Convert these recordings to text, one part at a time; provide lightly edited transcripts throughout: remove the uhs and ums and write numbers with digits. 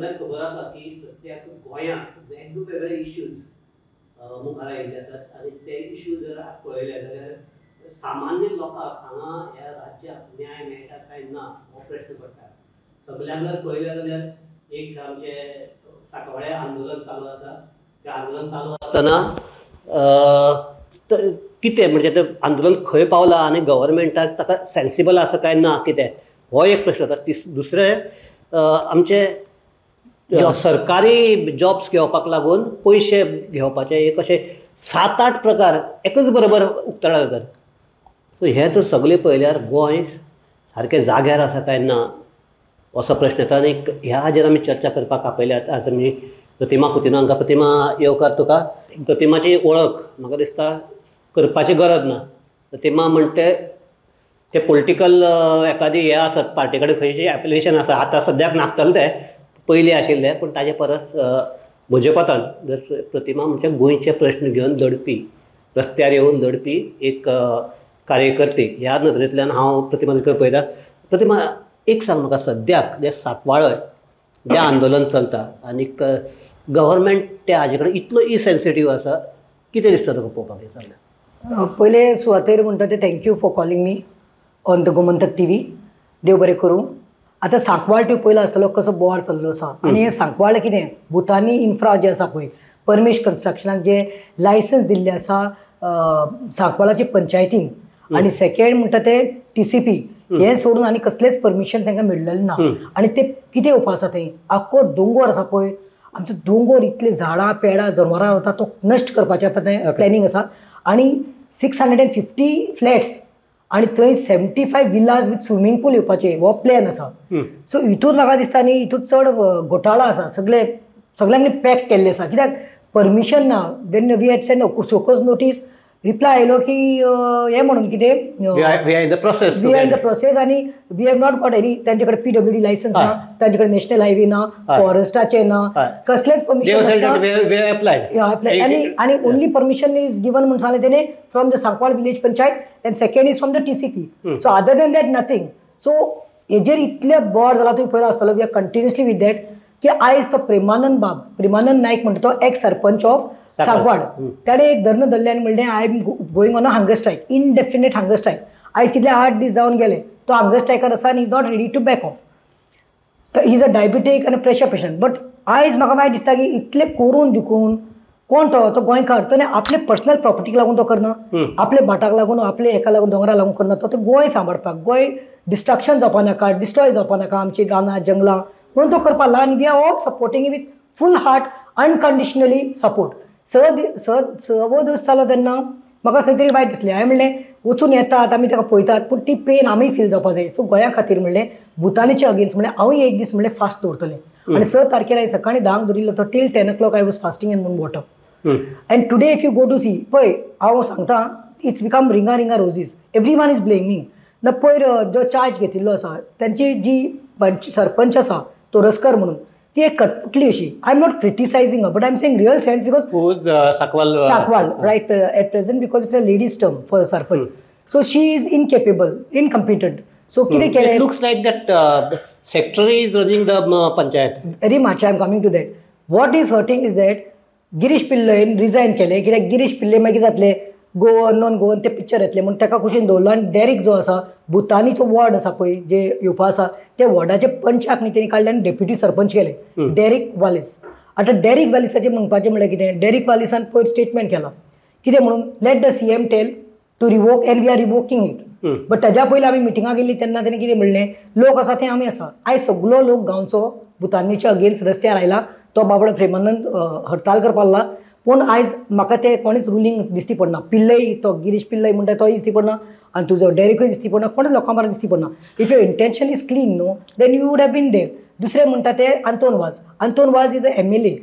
सगळ्यांक खबर आसा की सद्याक गोंयांत वेगवेगळे इश्यूज मुखार आयिल्ले आसात आनी ते इश्यू जर पळयले जाल्यार सामान्य लोकांक हांगा ह्या राज्याक न्याय मेळटा काय ना हो प्रश्न पडटा. सगळ्यांक जर पळयलें जाल्यार एक आमचें सांकवाळे आंदोलन चालू आसा. तें आंदोलन चालू आसतना कितें म्हणजे तें आंदोलन खंय पावलां आनी गव्हर्मेंटाक ताका सेन्सिबल आसा काय ना कितें हो एक प्रश्न आसा. दुसरें आमचे सरकारी जॉब्स घेवपाक लागून पयशे घेवपाचे एक अशे 7-8 प्रकार एकच बरोबर उक्ताडा जातात. सो हे जर सगळे पळयल्यार गोंय सारकें जाग्यार आसा काय ना असो प्रश्न येता. आनी ह्या हाजेर आमी चर्चा करपाक आपयल्यात. आज आमी प्रतिमा कुतिनो हांकां. प्रतिमा येवकार तुका. प्रतिमाची वळख म्हाका दिसता करपाची गरज ना. प्रतिमा म्हणटा ते पॉलिटिकल एखादी हे आसत पार्टी कडेन खंयची एप्लिकेशन आसा. आतां सद्याक नासतलें तें पयलीं आशिल्लें पूण ताजे परस म्हजेपतान जर प्रतिमा म्हणजे गोंयचे प्रश्न घेवन लढपी रस्त्यार येवन लढपी एक कार्यकर्ती ह्या नदरेंतल्यान हांव प्रतिमा पळयता. प्रतिमा एक सांग म्हाका सद्याक जे सांकवाळे जें आंदोलन चलता आनीक गव्हर्मेंट त्या हाजे कडेन इतलो इसेन्सिटीव आसा कितें दिसता तुका पळोवपाक जाल्यार? पयले सुवातेर म्हणटा ते thank you for calling me on the Gomantak TV. देव बरें करूं. आतां सांकवाळ तूं पयलो आसतलो कसो बोवाळ चल्लो आसा आनी हें सांकवाळ कितें भुतानी इन्फ्रा जें आसा पळय परमेश कन्स्ट्रक्शनाक जें लायसन्स दिल्लें आसा सांकवाळाची पंचायतीन आनी सेकेंड म्हणटा ते TCP हें सोडून आनी कसलेंच परमिशन तांकां मेळिल्लें ना. आनी ते कितें येवपा आसा थंय आख्खो दोंगर आसा पळय आमचो दोंगर इतले झाडां पेडां जनवरां वता तो नश्ट करपाचें आतां तें प्लॅनिंग आसा. आनी 650 फ्लॅट्स आनी थंय 75 विलाज विथ स्विमींग पूल येवपाचे हो प्लॅन आसा. सो हितून म्हाका दिसता न्ही हितून चड घोटाळो आसा. सगळ्यांनी पॅक केल्ले आसा कित्याक परमिशन ना. When we had send show cause notice reply आयलो की हें म्हणून कितें we are in the process आनी we have not got any. तांचे कडेन PWD लायसन्स ना, तांचे कडेन नॅशनल हायवे ना, फॉरेस्टाचे ना, कसलेच परमिशन आनी ओनली परमिशन इज गिवन म्हणून सांगलें तेणे from the Sancoale village panchayat and second is from the TCP. So other than that nothing. So हेजेर इतले बोड जाला तुवें पळयलो आसतलो. We are continuously with that की आयज तो प्रेमानंद नायक म्हणटा तो एक्स सरपंच ऑफ सांकवाळ ताणें एक धरण धरलें आनी म्हणलें I am going on a hunger strike, indefinite hunger strike. आयज कितले 8 दीस जावन गेले तो हंगर स्ट्रायकार आसा आनी is not ready to back off. तर इज अ डायबिटीक आनी प्रेशर पेशंट. बट आयज म्हाका वायट दिसता की इतले करून दिकून कोण तो गोंयकार तो आपले पर्सनल प्रॉपर्टीक लागून तो करना, आपले भाटाक लागून आपले हेका लागून दोंगरा लागून करना. तो गोंय सांबाळपाक गोंय डिस्ट्रक्शन जावपा नाका, डिस्ट्रॉय जावपा नाका आमची रानां जंगलां म्हणून तो करपाक लागला. आनी we are all supporting with full heart unconditionally support. सवो दीस जालो तेन्ना म्हाका खंय तरी वायट दिसलें. हांवें म्हणलें वचून येतात आमी ताका पळयतात पूण ती पेन आमी फील जावपाक जाय. सो गोंया खातीर म्हणलें भुतानीचे अगेन्स्ट म्हणलें हांवूय एक दीस म्हणलें फास्ट दवरतलें. आनी 6 तारखेर हांवें सकाळीं 10 धरिल्लो तो till 10 o'clock I was fasting in मून water. And today if you go to see पळय हांव सांगता इट्स बिकम रिंगा रोजीस. Everyone is blaming. न पयर जो चार्ज घेतिल्लो आसा तांची जी सरपंच आसा तो रस्कर म्हणून ती एक कटपुटली अशी. I am not criticising but I am saying real sense because Sancoale right at present because it's a ladies term for sarpanch. So she is incapable incompetent. So कितें केलें looks like that secretary is running the panchayat. Very much I am coming to that. What is hurting is that Girish पिल्लयन resign केलें कित्याक गिरीश पिल्ले मागीर जातलें Goan non Goan ते picture येतले म्हणून ताका कुशीन दवरलो. आनी डेरीक जो आसा भुतानीचो वॉर्ड आसा पळय जे येवपा आसा ते वॉर्डाचे पंचाक न्ही तेणी काडले आनी डेप्युटी सरपंच केले डेरीक वालीस. आतां डेरीक वालिसाचें म्हणपाचें म्हणल्यार कितें डेरीक वालिसान पयर स्टेटमेंट केला कितें म्हणून let the CM tell to revoke and we are revoking it. But ताज्या पयलीं आमी मिटिंगाक गेल्ली तेन्ना तेणें कितें म्हणलें लोक आसा ते आमी आसा. आयज सगळो लोक गांवचो भुतानीच्या अगेन्स्ट रस्त्यार आयला. तो बाबडो प्रेमानंद हडताल करपाक लागला पूण आयज म्हाका ते कोणीच रुलींग दिसती पडना. पिल्लय तो गिरीश पिल्लय म्हणटा तोय दिसती पडना आनी तुजो डेरीकूय दिसती पडना कोणूच लोकां बरें दिसती पडना. If your intention is clean no then you would have been there. दुसरें म्हणटा ते Anton Vaz is a MLA.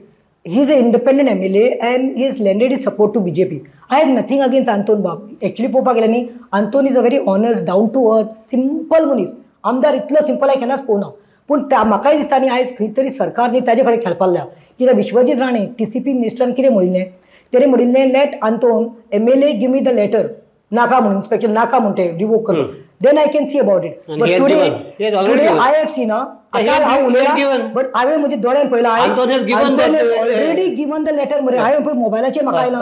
He is a independent MLA and he is landed is support to BJP. I have nothing against Anton bab. Actually पळोवपाक गेल्यार न्ही Anton is a very honest down to earth simple मनीस. आमदार इतलो simple हांवें केन्नाच पळोवना. पूण म्हाकाय दिसता न्ही आयज खंय तरी सरकार न्ही ताजे कडेन खेळपाक लागल्या. कित्याक विश्वजीत राणे TCP मिनिस्टरान कितें म्हणिल्लें तेणें म्हणिल्लें let Anton MLA give me the letter नाका म्हणून इन्स्पेक्शन नाका म्हणते रिवोक करप then I can see about it And but he has today given. He has already given. I have seen He has given. But हांवें म्हज्या दोळ्यान पळयलां Anton has given that, already given the letter मरे हांवें पळय मोबायलाचेर म्हाका आयलां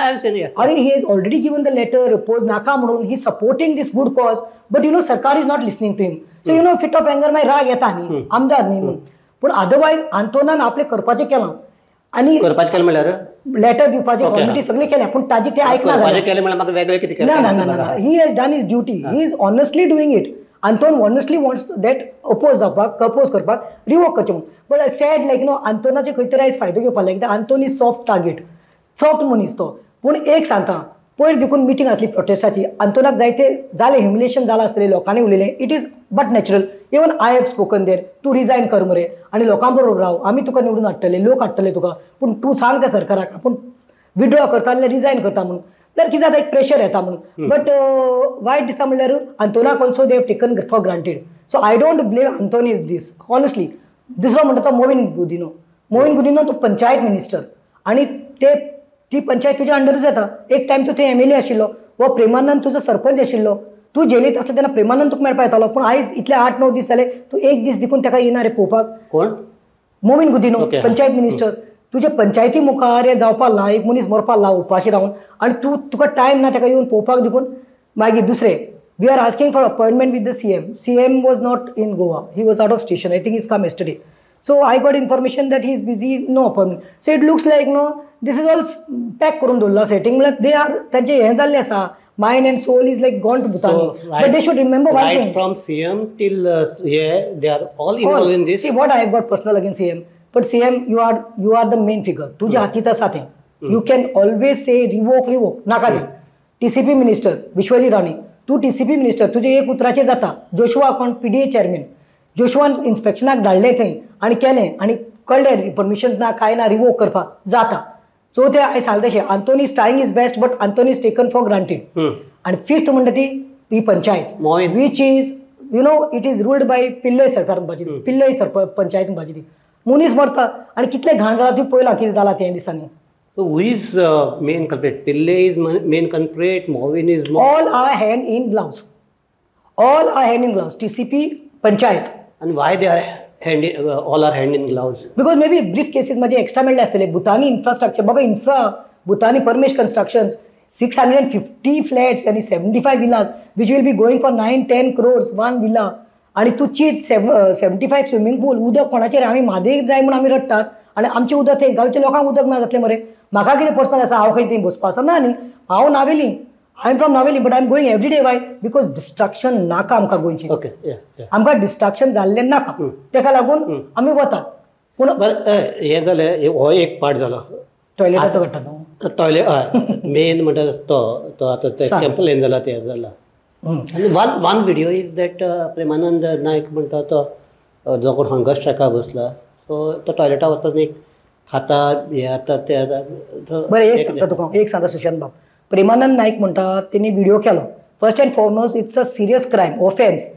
I've seen it. अरे he has already given the letter पोज नाका म्हणून he supporting this good cause but सरकार is not listening to him so fit of anger मागीर राग येता न्ही आमदार न्ही म्हणून पूण अदरवायज आंतोनान आपलें करपाचें केलां आनी करपाचें केलें म्हणल्यार लेटर दिवपाची फॉर्मेलिटी सगळें केल्या पूण ताजी ते आयकना करपाचें केलें म्हणल्यार म्हाका वेगळें कितें केलें ना he has done his duty he is honestly doing it Anton honestly wants that oppose जावपाक कंपोज करपाक रिवोक करचें म्हणून बट सॅड लायक आंतोनाचे खंय तरी आयज फायदो घेवपाक लायक Anton is soft target soft मनीस तो पूण एक सांगता पयर देखून मिटींग आसली प्रोटेस्टाची आंतोनाक जायते जालें ह्युमिलेशन जालां आसतलें लोकांनी उलयलें it is but natural even I have spoken there तूं रिजायन कर मरे आनी लोकां बरोबर राव आमी तुका निवडून हाडटले लोक हाडटले तुका पूण तूं सांग त्या सरकाराक पूण विड्रॉ करता आनी रिजायन करता म्हणून जाल्यार कितें जाता एक प्रेशर येता म्हणून बट वायट दिसता म्हणल्यार आंतोनाक also they have taken for granted so I don't blame Antony is this honestly दुसरो म्हणटा तो मोविन गुदिनो तो पंचायत मिनिस्टर आनी ती पंचायत तुज्या अंडरच येता एक टायम तू थंय MLA आशिल्लो वो प्रेमानंद तुजो सरपंच आशिल्लो तूं जेलींत आसता तेन्ना प्रेमानंद तुका मेळपा येतालो पूण आयज इतले 8-9 दीस जाले तूं एक दीस देखून ताका येना रे पळोवपाक कोण मोविन गुदिनो पंचायत मिनिस्टर तुजे पंचायती मुखार हें जावपाक ना एक मनीस मरपाक ना उपाशी रावन आनी तुका टायम ना ताका येवन पळोवपाक देखून मागीर दुसरें we are asking for appointment with the CM was not in Goa he was out of station I think is come yesterday so I got information that he is busy no appointment so it looks like this is all pack करून दवरला setting म्हणल्यार they are तांचें हें जाल्लें आसा mind and soul is like gone to भुतानी but they should remember one thing from CM till they are all involved in this. See what I have got personal against CM, but CM you are the main figure. तुझ्या हातीत आसा तें. You can always say revoke नाका तें. TCP minister Vishwajeet Rane तूं TCP minister तुजे एक उतराचेर जाता Joshua कोण PDA चेअरमॅन जोशुआन इन्स्पेक्शनाक धाडलें थंय आनी केलें आनी कळ्ळें परमिशन्स ना काय ना रिवोक करपाक जाता सो ते हांवें सांगलें तशें Antony is trying his best but Antony is taken for granted आनी फिफ्थ म्हणटा ती ही panchayat which is it is ruled by Pillai सरकार म्हणपाची पिल्लय पंचायत म्हणपाची ती मनीस मरता आनी कितले घाण जाला ती पळयलां कितें जालां त्या दिसांनी So who is main culprit? Pillai is main culprit. Movin is all are hand in gloves. All are hand in gloves. TCP, Panchayat. And why they are all are hand in gloves? Because maybe brief cases मध्ये extra मेळ्ळे आसतले Bhutani infrastructure. बाबा infra Bhutani Parmesh Constructions 650 flats and 75 villas which will be going for 9-10 crores one villa. आणि तू चीत 75 swimming पूल उदक कोणाचेर आमी म्हादेक जाय म्हणून आमी रडटात आनी आमचें उदक थंय गांवच्या लोकांक उदक ना जातलें मरे म्हाका कितें पर्सनल आसा हांव खंय थंय बसपा आसा ना न्ही हांव Navelim I am from Navelim but I am going every day why because destruction नाका आमकां गोंयची आमकां डिस्ट्रक्शन जाल्लें नाका तेका लागून आमी वतात पूण हें जालें हो एक पार्ट जालो टॉयलेटाचो घडटा टॉयलेट मेन म्हणटा तो आतां ते टेंपल हें जाला तें जाला one video is that Premanand Naik म्हणटा तो जो कोण हंगर स्ट्रायकाक बसला सो तो टॉयलेटा वचून एक खाता हें जाता तें जाता बरें एक सांगता तुका एक सांगता सुशांत बाब प्रेमानंद नायक म्हणटा तेणी व्हिडिओ केलो first and foremost it's a serious crime offence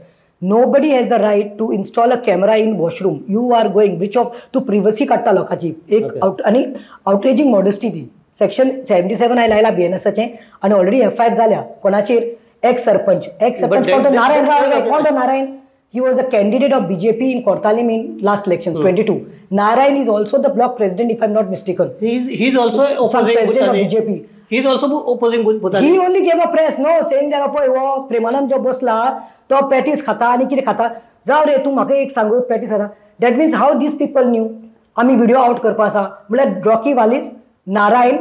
nobody has the right to install a camera in washroom you are going breach of to privacy काडटा लोकांची एक आनी आउटरेजिंग मॉडेस्टी ती सेक्शन 77 हांवें लायला BNSचे आनी ऑलरेडी FIR जाल्या कोणाचेर एक्स सरपंच कोण नारायण राव कोण Narayan he was the candidate of BJP in Kortalim in last elections 22 Narayan is also the block president if I'm not mistaken he's also opposing president of BJP he's also opposing Bhutani he only gave a press no saying that पळय वो प्रेमानंद जो बसला तो patties खाता आनी कितें खाता राव रे तूं म्हाका एक सांगू पॅटीस खाता that means how these people new आमी व्हिडिओ आउट करपा आसा म्हळ्यार रॉकी वालीस नारायण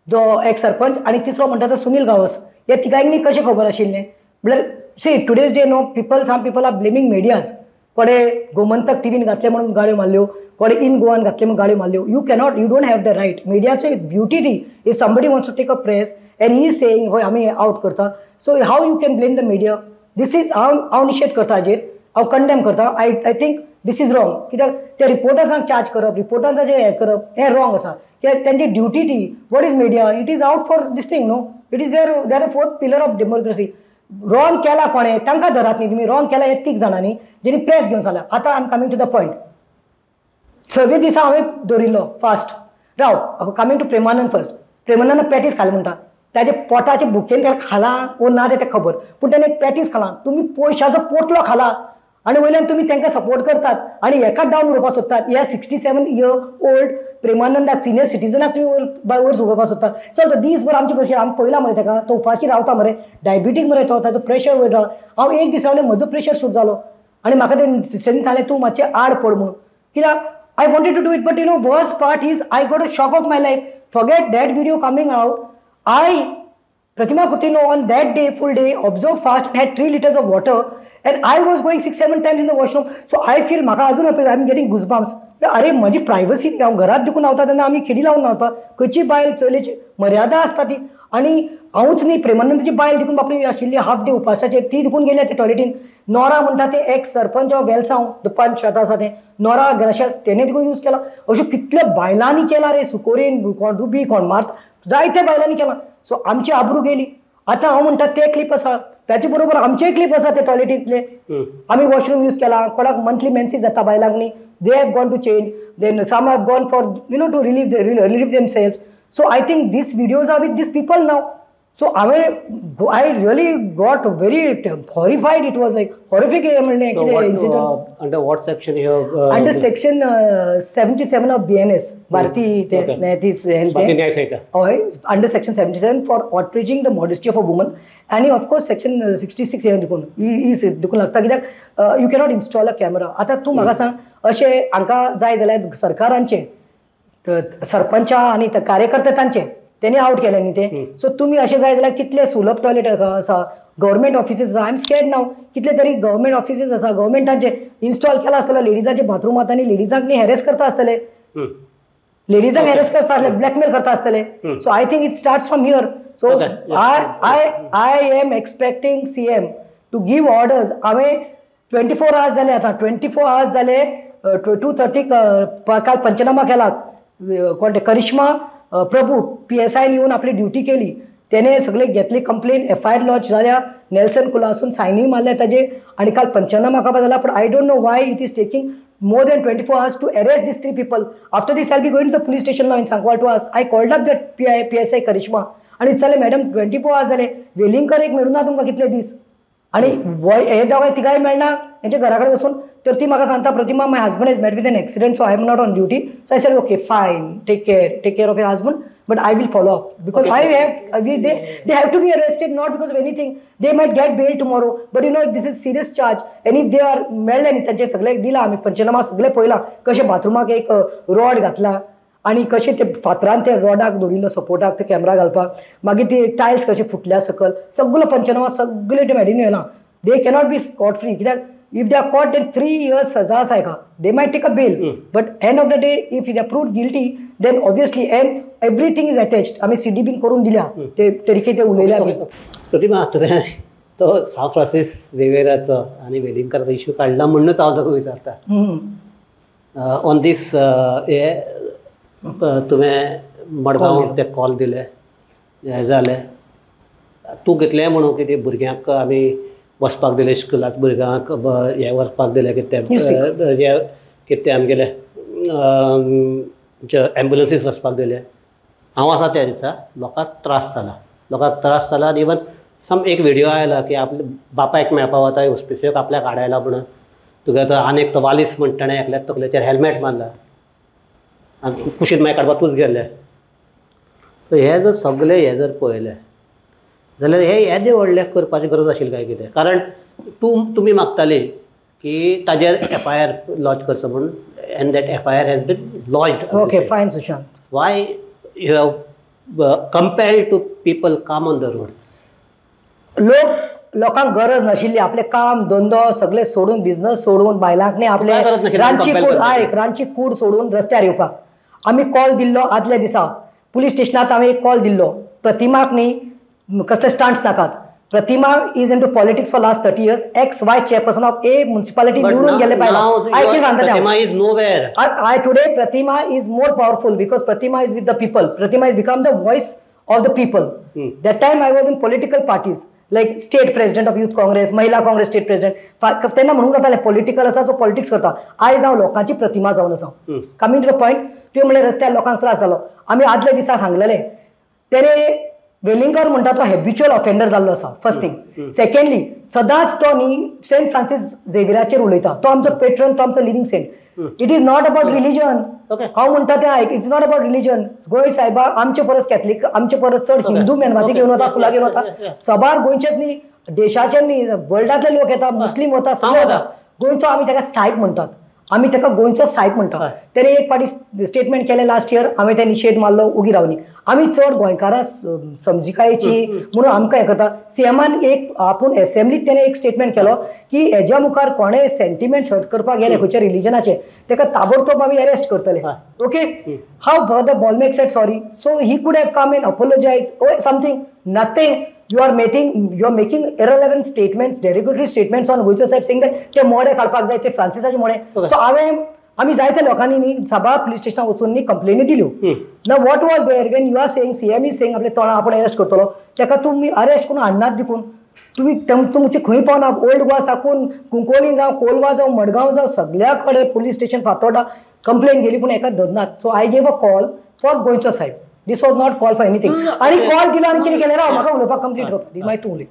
जो एक्स सरपंच आनी तिसरो म्हणटा तो सुनील गावस ह्या तिगांनी कशें खबर आशिल्लें म्हळ्यार see today's day no some people are blaming मिडियाज कोणे गोमंतक टीव्हीन घातले म्हणून गाड्यो मारल्यो कोणे इन गोवान घातले म्हणून गाड्यो मारल्यो you don't have the right मिडियाचो एक ब्युटी ती if somebody wants to take a press and he saying हय आमी आउट करता so how you can blame the media this is हांव निशेध करता हाजेर हांव कंडेम करता I think this is wrong कित्याक त्या रिपोर्टर्सांक चार्ज करप रिपोर्टर्सांचें हें करप हें रॉंग आसा कित्याक तेंची ड्युटी ती what is media it is out for this thing no it is there fourth pillar of democracy wrong केला कोणे तांकां धरात न्ही तुमी रॉंग केला 30 जाणांनी जेणी प्रेस घेवन जाल्या आतां I am coming to the point 6 दिसा हांवें दवरिल्लो फास्ट राव coming to Premanand first Premanand patties खाले म्हणटा त्याचे पोटाचे भुकेन त्याला खाला वो ना ते खबर पूण त्याने एक पॅटीस खाला तुम्ही पयशाचो पोटलो खाला आणि वयल्यान तुम्ही त्यांना सपोर्ट करतात आणि एकाच डावन उडोवपाक सोदतात ह्या 67 year old प्रेमानंदाक सिनियर सिटीजनाक तुम्ही वयर सोडोवपाक सोदतात चल दीसभर आमचे कशें आमी पयला मरे ताका तो उपाशी रावता मरे डायबिटीक मरे तो ताजो प्रेशर वयर जाला हांव एक दीस रावलें म्हजो प्रेशर शूट जालो आणि म्हाका ते सिस्टरीन सांगलें तूं मातशें आड पड म्हणून कित्याक I wanted to do it, but worst part is I got a shock of my life. Forget that video coming out. Pratima Coutinho on that day, full day, observed fast, had 3 liters of water, and I was going 6-7 times in the washroom. So I feel I'm getting goosebumps. अरे माझी privacy हांव घरात देखून रावता तेन्ना आमी खिडी लावन रावता खंयची बायल चलयेची मर्यादा आसता ती आणि हांवूच न्ही प्रेमानंदाची बायल देखून बापली आशिल्ली हाफ डे उपासाचेर ती देखून गेल्या ते टॉयलेटीन नोरा म्हणटा ते एक्स सरपंच वेलसांव द पंच शेतां आसा तें नोरा ग्राशास तेणे देखून यूज केला अश्यो कितल्या बायलांनी केला रे सुकोरेन कोण रुबी कोण मार्थ जायत्या बायलांनी केला सो आमची आबरू गेली आतां हांव म्हणटा ते क्लिप आसा त्याचे बरोबर आमचे क्लिप आसा ते टॉयलेटींतले आमी वॉशरूम यूज केला कोणाक मंथली मेन्सीस जाता बायलांनी they have gone to change then some have gone for to relieve themselves so I think these videos are with these people now so I really got very horrified it was like horrific incident. Under what section you have under section 77 of BNS Bharati this under section 77 for outraging the modesty of a woman and of course section 66 is देखून लागता कित्याक you cannot install a camera आता तूं म्हाका सांग अशें हांकां जाय जाल्यार सरकारांचे सरपंचा आनी कार्यकर्ते तांचे तेणे आउट केले न्ही ते सो तुमी अशें जाय जाल्यार कितले सुलभ टॉयलेट आसा गव्हर्मेंट ऑफिसीस आसा आय एम स्केर्ड नाव कितले तरी गव्हर्मेंट ऑफिसीस आसा गव्हर्मेंटाचे इन्स्टॉल केला आसतलो लेडीजाचे बाथरूमात आनी लेडीजांक न्ही हॅरेस करता आसतले लेडीजांक हॅरेस करता आसतले ब्लॅकमेल करता आसतले so I think it starts from here so I am expecting CM to give orders हांवें 24 hours जाले आतां 24 hours जाले 2:30 काल पंचनामा केला कोण करिश्मा प्रभू PSI येऊन आपली ड्युटी केली त्याने सगळे घेतली कंप्लेन FIR लॉन्च झाल्या नेल्सन कुलासून सायनिंग मारल्या ताजे आणि काल पंचनामा करपा झाला पण I don't know why it is taking more than 24 hours to arrest these 3 people. After this, I'll be going to the police station now in Sankwal to ask. I called up that PSI Karishma आणि चले madam 24 hours झाले वेलिंगकर एक मेळून ना तुमकां कितले दीस आणि हे दोगांय तिगाय मेळना हेंच्या घरा कडेन वचून तर ती म्हाका सांगता Pratima my husband is met with an accident so I am not on duty so I said okay fine take care of your husband but I will follow up because they have to be arrested not because of anything. They might get bail tomorrow, but this is serious charge. And if they are मेळ्ळे न्ही तांचे सगळे दिला आमी पंचनामा सगळे पळयला कशे बाथरुमाक एक रॉड घातला आणि कशे ते फातरान ते रॉडाक दवरिल्लो सपोर्टाक ते कॅमेरा घालपाक मागीर ते टायल्स कशे फुटल्या सकल सगळो पंचनामा सगळे ते मॅडीन येयला they cannot be scot free कित्याक if they are caught then 3 years saza asaika they might take a bail but end of the day if they are proved guilty then obviously and everything is attached आम्ही CDB करून दिल्या ते तरीके ते उलयल्या प्रतिमा तुवें तो सांव Francis झेवियराचो आनी वेलिंगकराचो issue काडला म्हणूनच हांव ताका विचारता ऑन दीस हे तुवें मडगांव ते कॉल दिले हे जालें तूं घेतलें म्हणून कितें भुरग्यांक आमी वचपाक दिले स्कुलांत भुरग्यांक हे वचपाक दिले कितें आमगेले एम्बुलन्सीस वचपाक दिले हांव आसा त्या दिसा लोकांक त्रास जाला आनी इवन सम एक व्हिडिओ आयला की आपल्या बापायक मेळपाक वता हॉस्पिटलाक आपल्याक हाडायला म्हणून तुगे तो आनी एक तो वालीस म्हण ताणें एकल्याच तकलेचेर हेल्मेट मारला आनी कुशीन मागीर काडपाक तूंच गेल्ले सो हे जर सगळे हे जर पळयले जाल्यार हे व्हडलें करपाची गरज आशिल्ली काय कितें कारण तुमी मागताली की ताजेर FIR लॉन्च करचो म्हणून and that FIR has been launched okay fine Sushant why you have compelled to people come on the road लोकांक गरज नाशिल्ली आपले काम धंदो सगळे सोडून बिझनेस सोडून बायलांक न्ही आपले रांदची कूड सोडून रस्त्यार येवपाक आमी कॉल दिल्लो आदल्या दिसा पुलीस स्टेशनांत हांवें एक कॉल दिल्लो प्रतिमाक न्ही कसले स्टंट्स नाकात Pratima is into politics for last 30 years ex vice chairperson of a municipality निवडून गेले I today Pratima is more powerful because Pratima is with the people. Pratima has become the voice of the people. That time I was in political parties like state president of Youth Congress, Mahila Congress state president. त्यांना म्हणून जाताले political आसा जो politics करता आयज हांव लोकांची प्रतिमा जावन आसा कमिंग टू द पॉयंट तुवें म्हणलें रस्त्यार लोकांक त्रास जालो आमी आदल्या दिसा सांगलेले तेणे वेलिंगकर म्हणटा तो हॅबिच्युअल ऑफेंडर जाल्लो आसा फर्स्ट थिंग. सेकंडली सदांच तो न्ही सेंट फ्रांसीस झेवियराचेर उलयता. तो आमचो पेट्रन, तो आमचो living saint. It is not about religion. हांव म्हणटा तें आयक, it's not about religion. Goa सायबा आमचे परस कॅथलीक, आमचे परस चड हिंदू मेणवाती घेवन वता, फुलां घेवन वता. सबार गोंयचेच न्ही, देशाचे न्ही, वर्ल्डातले लोक येता, मुस्लीम वता, सगळे वता. गोंयचो आमी ताका सायब म्हणटात. आमी ताका गोंयचो सायब म्हणटा. तेणे एक फाटी स्टेटमेंट केलें लास्ट इयर, हांवें तें निशेध मारलो, उगी रावली. आमी चड गोंयकारां समजिकायेची म्हणून आमकां हें करता. सीएमान एक आपूण एसेंब्लीत तेणें एक स्टेटमेंट केलो की हेज्या मुखार कोणें सेंटिमेंट्स हर्ट करपाक गेले खंयच्या रिलीजनाचे तेका ताबडतोब आमी अरेस्ट करतले. ओके, हाव फादर बॉलमेक said sorry, so he could have come and apologise or something. Nothing. You are making irrelevant statements, derogatory statements on गोंयचो साहेब, saying that ते मोडे काडपाक जाय, ते फ्रांसिसाचे मोडे. सो आमी जायत्या लोकांनी न्ही साबार पुलीस स्टेशनाक वचून न्ही कंप्लेनी दिल्यो. ना what was there when you are saying, CM is saying आपले तोंडां आपण अरेस्ट करतलो, तेका तुमी अरेस्ट करून हाडनात देखून. तुम्ही तुमचे खंय पावना, ओल्ड गोवा साकून कुंकोलीं जावं, कोलवा जावं, मडगांव जावं, सगळ्या कडेन पुलीस स्टेशन फातोर्डा कंप्लेन गेली पूण एका धरनात. So I gave a call for गोंयचो साहेब. This was not call for anything. आणि कॉल दिलो आनी कितें केलें, राव म्हाका उलोवपाक कंप्लीट करपाक मागीर तूं उलय.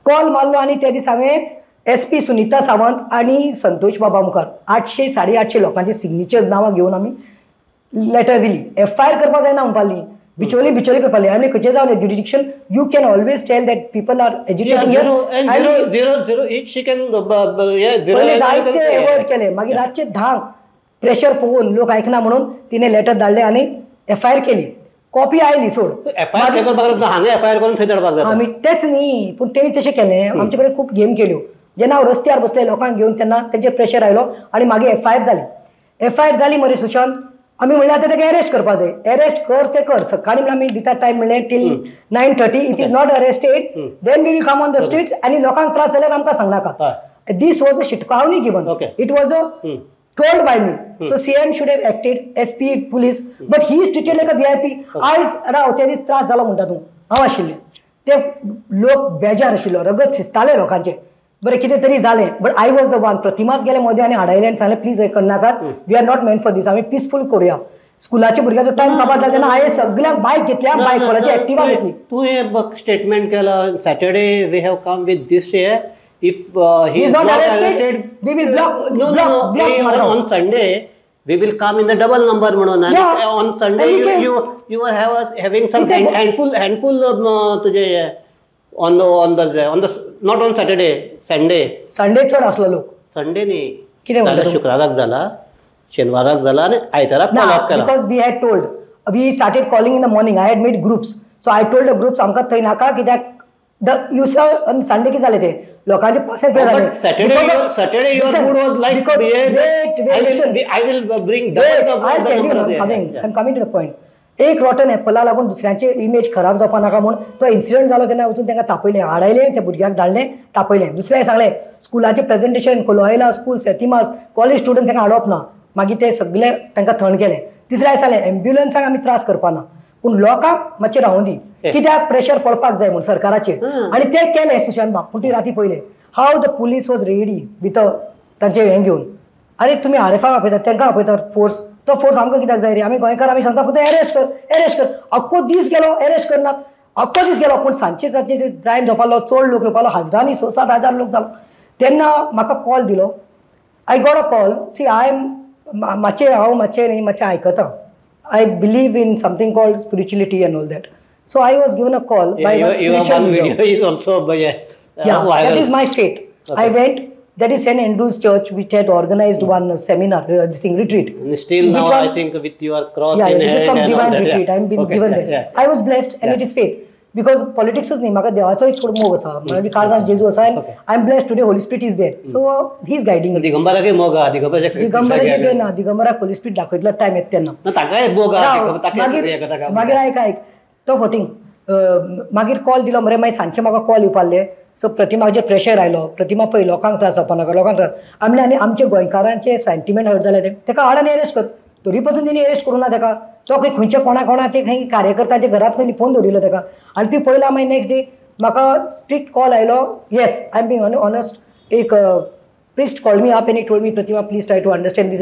कॉल मारलो आनी त्या दीस हांवें SP सुनीता सावंत आणि संतोष बाबा मुखार 800-850 लोकांची सिग्नेचर्स नांवां घेवन आमी लेटर दिली. FIR करपाक जायना म्हणपाली, बिचोली करपाली. आमी खंयचे जावन jurisdiction, you can always tell that people are educating जायते एवॉयड केले. मागीर रातचे 10 प्रेशर पळोवन लोक आयकना म्हणून तिने लेटर धाडले आनी FIR केली. कॉपी आयली सोड. आमी तेच न्ही, पूण तेणी तशें केलें. आमचे कडेन खूब गेम केल्यो. जेन्ना हांव रस्त्यार बसले लोकांक घेवन तेन्ना तेंचेर प्रेशर आयलो आनी मागीर FIR जाली मरे सुशांत. आमी म्हणलें आतां ताका अरेस्ट करपा जाय. अरेस्ट कर ते कर. सकाळी म्हणल्यार आमी दिता टायम म्हणलें till 9:30. If is not arrested then we will come on the streets. आनी लोकांक त्रास जाल्यार आमकां सांगनाका. दीस वॉज अ शिटको हांव न्ही given. It was a told by me. So CM should have acted, SP, police, but he is treated like a VIP. आयज राव ते दीस त्रास जालो म्हणटा तूं, हांव आशिल्लें. ते लोक बेजार आशिल्लो, रगत शिजताले लोकांचे. बरें कितें तरी जालें, but I was the one. प्रतिमाच गेले मदें आनी हाडयले आनी सांगलें प्लीज हें करनाकात, we are not meant for this. आमी पिसफूल करुया. स्कुलाच्या भुरग्याचो टायम काबार जालो तेन्ना हांवें सगळ्यांक बायक घेतल्या, बायक कॉलाची एक्टिवा घेतली. तूं हें स्टेटमेंट केलो Saturday we have come with this if he is not arrested, we will block. On Sunday we will come in the double number म्हणून. On Sunday you are having some handful तुझे on the not on Saturday, Sunday चड आसलो लोक. Sunday न्ही, कितें म्हणटा शुक्राराक जाला, शेनवाराक जाला आनी आयताराक कॉल ऑफ केला. Because we had told, we started calling in the morning. I had made groups, so I told the groups आमकां थंय नाका कित्याक you saw on Sunday की झाले ते लोकांचे पासेस पे झाले. Saturday your mood was like I will bring I'm coming to the point. एक रॉटन एप्पला लागून दुसऱ्यांचे इमेज खराब जावपा नाका म्हणून तो इन्सिडेंट जालो तेन्ना वचून तांकां तापयलें, हाडयलें, त्या भुरग्याक धाडलें, तापयलें. दुसऱ्याक सांगलें स्कुलाचें प्रेजेंटेशन, कोलोयला स्कूल, फेतिमास, कॉलेज स्टुडंट तांकां हाडप ना. मागीर ते सगळे तांकां थंड केलें. तिसऱ्याक सांगलें एम्ब्युलन्साक आमी त्रास करपा ना, पूण लोकांक मातशें रावूं दी, कित्याक प्रेशर पडपाक जाय म्हणून सरकाराचेर. आनी ते केलें सुशांत बाब. पूण ती राती पयलें how the police was ready with तांचें हें घेवन. अरे तुमी RFI आपयतात, तांकां आपयतात फोर्स. तो फोर्स आमकां कित्याक जाय रे? आमी गोंयकार आमी सांगता फक्त अरेस्ट कर. अख्खो दीस गेलो अरेस्ट करनात, अख्खो दीस गेलो. पूण सांजचे टायम जावपालो, चड लोक येवपालो, हजारांनी 6-7 लोक जालो. तेन्ना म्हाका कॉल दिलो. I got a call. See हांव मातशें आयकतां. I believe in something called spirituality and all that. So I was given a call by one spiritual video. Is also that is my faith. Okay. I went. That is St. Andrew's Church, which had organized one seminar, this thing retreat. And still now I think with your cross in hand. This is some divine retreat. I'm been given that. I was blessed, and it is faith. Because politics is not. देवाचो एक थोडो मोग आसा. म्हणजे काळजांत जेजू आसा. I am blessed today. Holy Spirit is there. So he is guiding me. दिगंबराचे मोग आहा. दिगंबराचे ना. दिगंबराक Holy Spirit दाखयतलो टाइम येता तेन्ना. ना ताकाय मोग आहा. मागीर आयक तो फोटिंग. मागीर कॉल दिलो मरे. मागीर सांजचे म्हाका कॉल येवपाले. सो प्रतिमाचेर प्रेशर आयलो. प्रतिमा पळय लोकांक त्रास जावपा नाका, लोकांक त्रास. आनी आमचे गोंयकारांचे सेंटिमेंट हर्ट जाले तेका हाड आनी अरेस्ट कर. तरी पासून तेणी अरेस्ट करूं ना तेका. तो खंय खंयच्या कोणा ते खंय कार्यकर्त्याच्या घरांत खंय लिपोवन दवरिल्लो तेका. आनी ती पळयला मागीर नेक्स्ट डे म्हाका स्ट्रिक्ट कॉल आयलो. Yes I am being honest. एक priest called me up and he told me Pratima please try to understand this.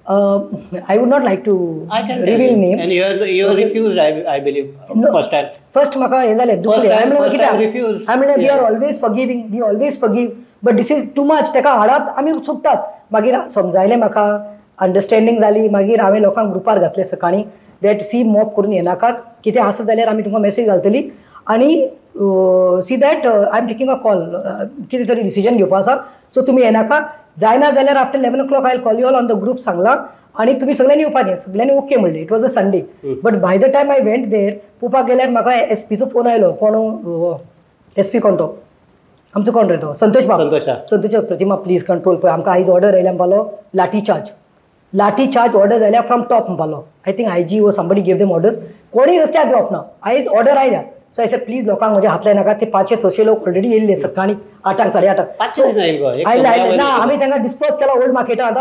I would not like to I can reveal name. And you refused, I believe, No. first time. First म्हाका हे जालें First दुखलें. time refused. I mean we Yeah. are always forgiving, we always forgive, but this is too much. तेका हाडात आमी सुट्टात. मागीर समजायलें म्हाका, understanding जाली. मागीर हांवें लोकांक ग्रुपार घातलें सकाळीं दॅट सी मॉप करून येनाकात, कितें आसा जाल्यार आमी तुमकां मॅसेज घालतली आनी see that I am taking a call, कितें तरी डिसिजन घेवपा आसा, सो तुमी येनाका. जायना जाल्यार after 11 o'clock I call you all on the group सांगलां आनी तुमी सगळ्यांनी येवपाचें. सगळ्यांनी ओके म्हणलें. It was a Sunday. But by the time I went there पोवपाक गेल्यार म्हाका एसपीचो फोन आयलो. कोण एसपी कोण तो, आमचो कोण रे तो, संतोष बाब. संतोष प्रतिमा प्लीज कंट्रोल पळय, आमकां आयज ऑर्डर आयल्या म्हणपालो लाठी चार्ज ऑर्डर जाल्या फ्रॉम टॉप म्हणपालो. आय थिंक IG वो समबडी गिव देम ऑर्डर्स. कोणी रस्त्यार देवप ना. आयज ऑर्डर आयल्या. सो आय सेड प्लीज लोकांक म्हजे हात लायनाका. ते 500-600 लोक ऑलरेडी येयल्ले सकाळींच 8 8:30 आयले ना. आमी तांकां डिस्पर्स केला ओल्ड मार्केटांत.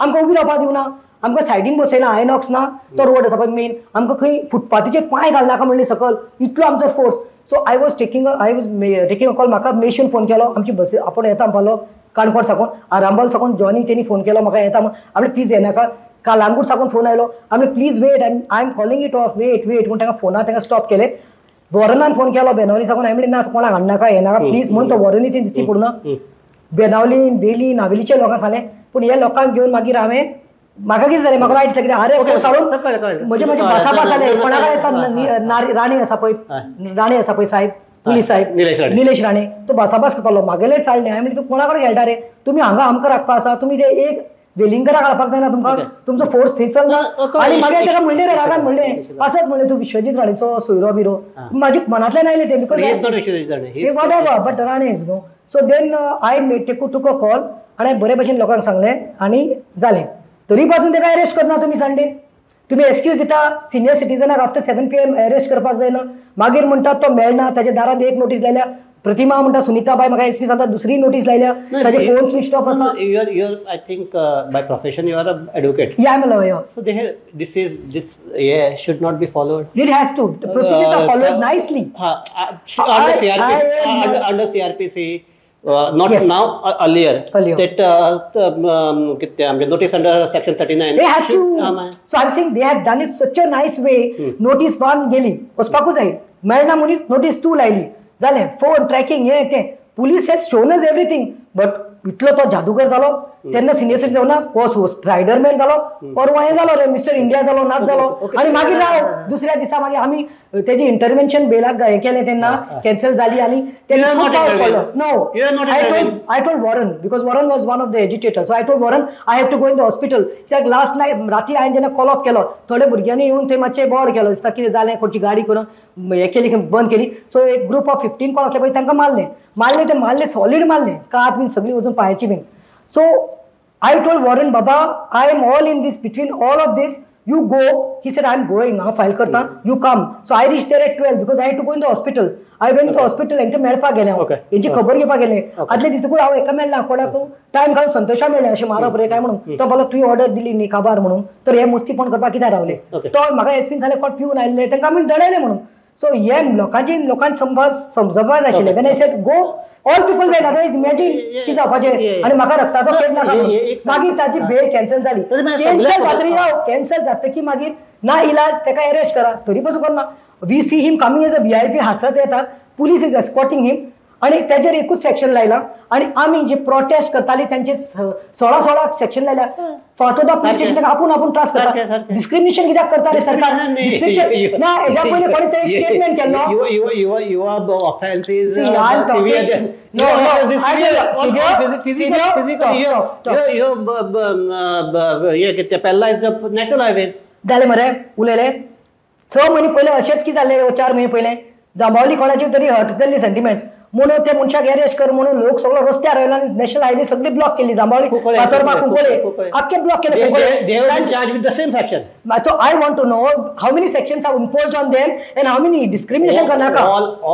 आमकां उबी रावपाक दिवना, आमकां सायडीन बसयला. आयनॉक्स ना तो रोड आसा पळय मेन, आमकां खंय फुटपाथीचेर पांय घालनाका म्हणलें सकल. इतलो आमचो force. So I was taking a call. म्हाका मेशून फोन केलो, आमची बस आपण येता म्हणपालो. काणकोण साकून आरांबोल साकून जॉनी तेणी फोन केलो म्हाका येता म्हण. आमी प्लीज येनाका. कालांगूट साकून फोन आयलो. आमी please wait, I am calling it off, wait म्हणून तांकां फोनार तांकां स्टॉप केलें. वॉरनान फोन केलो बेनावली साकून. हांवें म्हणलें ना कोणाक हाडनाका, येनाका प्लीज म्हणून. तो वॉरनी ती दिसती पूर्ण बेनावलीन बेली नावेलीच्या लोकांक सांगलें. पूण हे लोकांक घेवन मागीर हांवें, म्हाका कितें जालें, म्हाका वायट दिसलें. कितें आरे साडून म्हजे भासाभास जाले. कोणाक येता राणी आसा पळय साहेब, पुलीस साहेब निलेश राणे, तो भासाभास करपालो. म्हागेलें चाललें. हांवें म्हणलें तूं कोणा कडेन खेळटा रे, तुमी हांगा आमकां राखपा आसा, तुमी ते एक वेलिंगराक घालपाक जायना तुमकां, तुमचो फोर्स थंय चलना. आनी मागीर ताका म्हणलें रे रागान म्हणलें आसत म्हणलें तूं विश्वजीत राणेचो सोयरो बिरो. म्हाजे मनांतल्यान आयलें तें because whatever but Rane is no. So then I took a call आनी बरे भशेन लोकांक सांगलें आनी जालें. तरी पासून ताका अरेस्ट करना तुमी संडे. तुमी एक्सक्यूज दिता सिनियर सिटीजनाक आफ्टर 7 PM अरेस्ट करपाक जायना. मागीर म्हणटात तो मेळना, ताच्या दारांत एक नोटीस लायल्या. प्रतिमा म्हणटा सुनीताबाई म्हाका एसपी सांगता दुसरी नोटीस लायल्या, ताजे फोन स्विच ऑफ आसा. I think by profession you are an advocate. Yeah, I'm a lawyer. So this should not be followed. It has to. The procedures are followed nicely. Under CRPC. Not Yes. now, earlier. Earlier. That notice under section 39. They have to. So I'm saying they have done it such a nice way. Notice 1 गेली, वचपाकूच जाय. मेळना मनीस, notice 2 लायली. जालें. Phone tracking हें तें. Police has shown us everything. But इतलो तो जादूगर जालो तेन्ना सिनियर सिटीजन जावना, हो स्पायडरमॅन जालो, परवा हें जालो रे मिस्टर इंडिया जालो, नाच जालो. आनी मागीर राव दुसऱ्या दिसा मागीर आमी तेजी इंटरव्हेन्शन बेलाक हें केलें तेन्ना कॅन्सल जाली आनी तेन्ना पावस पडलो. No, I told Warren because Warren was one of the agitators. So I told Warren I have to go in the hospital. कित्याक लास्ट नायट राती हांवें जेन्ना कॉल ऑफ केलो थोड्या भुरग्यांनी येवन थंय मातशें बोवाळ केलो. दिसता कितें जालें, खंयची गाडी करून हें केली बंद केली. सो एक ग्रूप ऑफ 15 कोण आसले पळय तांकां मारलें सॉलीड मारलें, कात बीन सगळी वचून पांयाची bin. So I told Warren, Baba, I am all in this, between all of this, you go. He said, I am going, now file karta, you come. So I reached there at 12 because I had to go in the hospital. I went to the hospital, हांचे मेळपाक गेलें हांव, हेंची खबर घेवपाक गेलें. आदले दीस देखून हांव हेका मेळ्ळा, कोणाक टायम काडून संतोशा मेळ्ळें अशें मारप रे काय म्हणून. तो बोलो तुवें ऑर्डर दिली न्ही काबार म्हणून, तर हे मुस्तीपण करपाक कित्याक रावले. तो म्हाका एसपीन सांगलें कोण पिवन आयले तांकां आमी धडयलें म्हणून. सो हे लोकांनी समजपाक जाय आशिल्लें. When I said go all people went. Otherwise imagine कितें जावपाचें. आनी म्हाका रक्ताचो पेट नाका. मागीर ताची बेल कॅन्सल जाली. कॅन्सल जातरी कॅन्सल जातकीर मागीर ना इलाज ताका अरेस्ट करा. तरी पासून करना. We see him coming as a VIP हांसत येता. पुलीस इज एस्कॉटिंग हिम आनी तेजेर एकूच सेक्शन लायलां. आनी आमी जे प्रोटेस्ट करताली तांचे 16 सेक्शन लायल्या. फातोदा पुलीस स्टेशनाक आपूण त्रास करता. डिस्क्रिमिनेशन कित्याक करता रे सरकार. डिस्क्रिमिनेशन ना हेज्या पयलीं कोणी तरी एक स्टेटमेंट केल्लो. Your offense is national highway. जालें मरे उलयलें. 6 म्हयने पयलें अशेंच की जालें. 4 म्हयने पयलें जांबावली कोणाची तरी हटतली सेंटिमेंट्स म्हणून ते मनशाक अरेस्ट कर म्हणून लोक सगळो रस्त्यार आयलो आनी नॅशनल हायवे सगळी ब्लॉक केली. जांबावली फातोर्पा कुंकोळे आख्खे ब्लॉक केले. So I want to know how many sections are imposed on them and how many discrimination करनाका.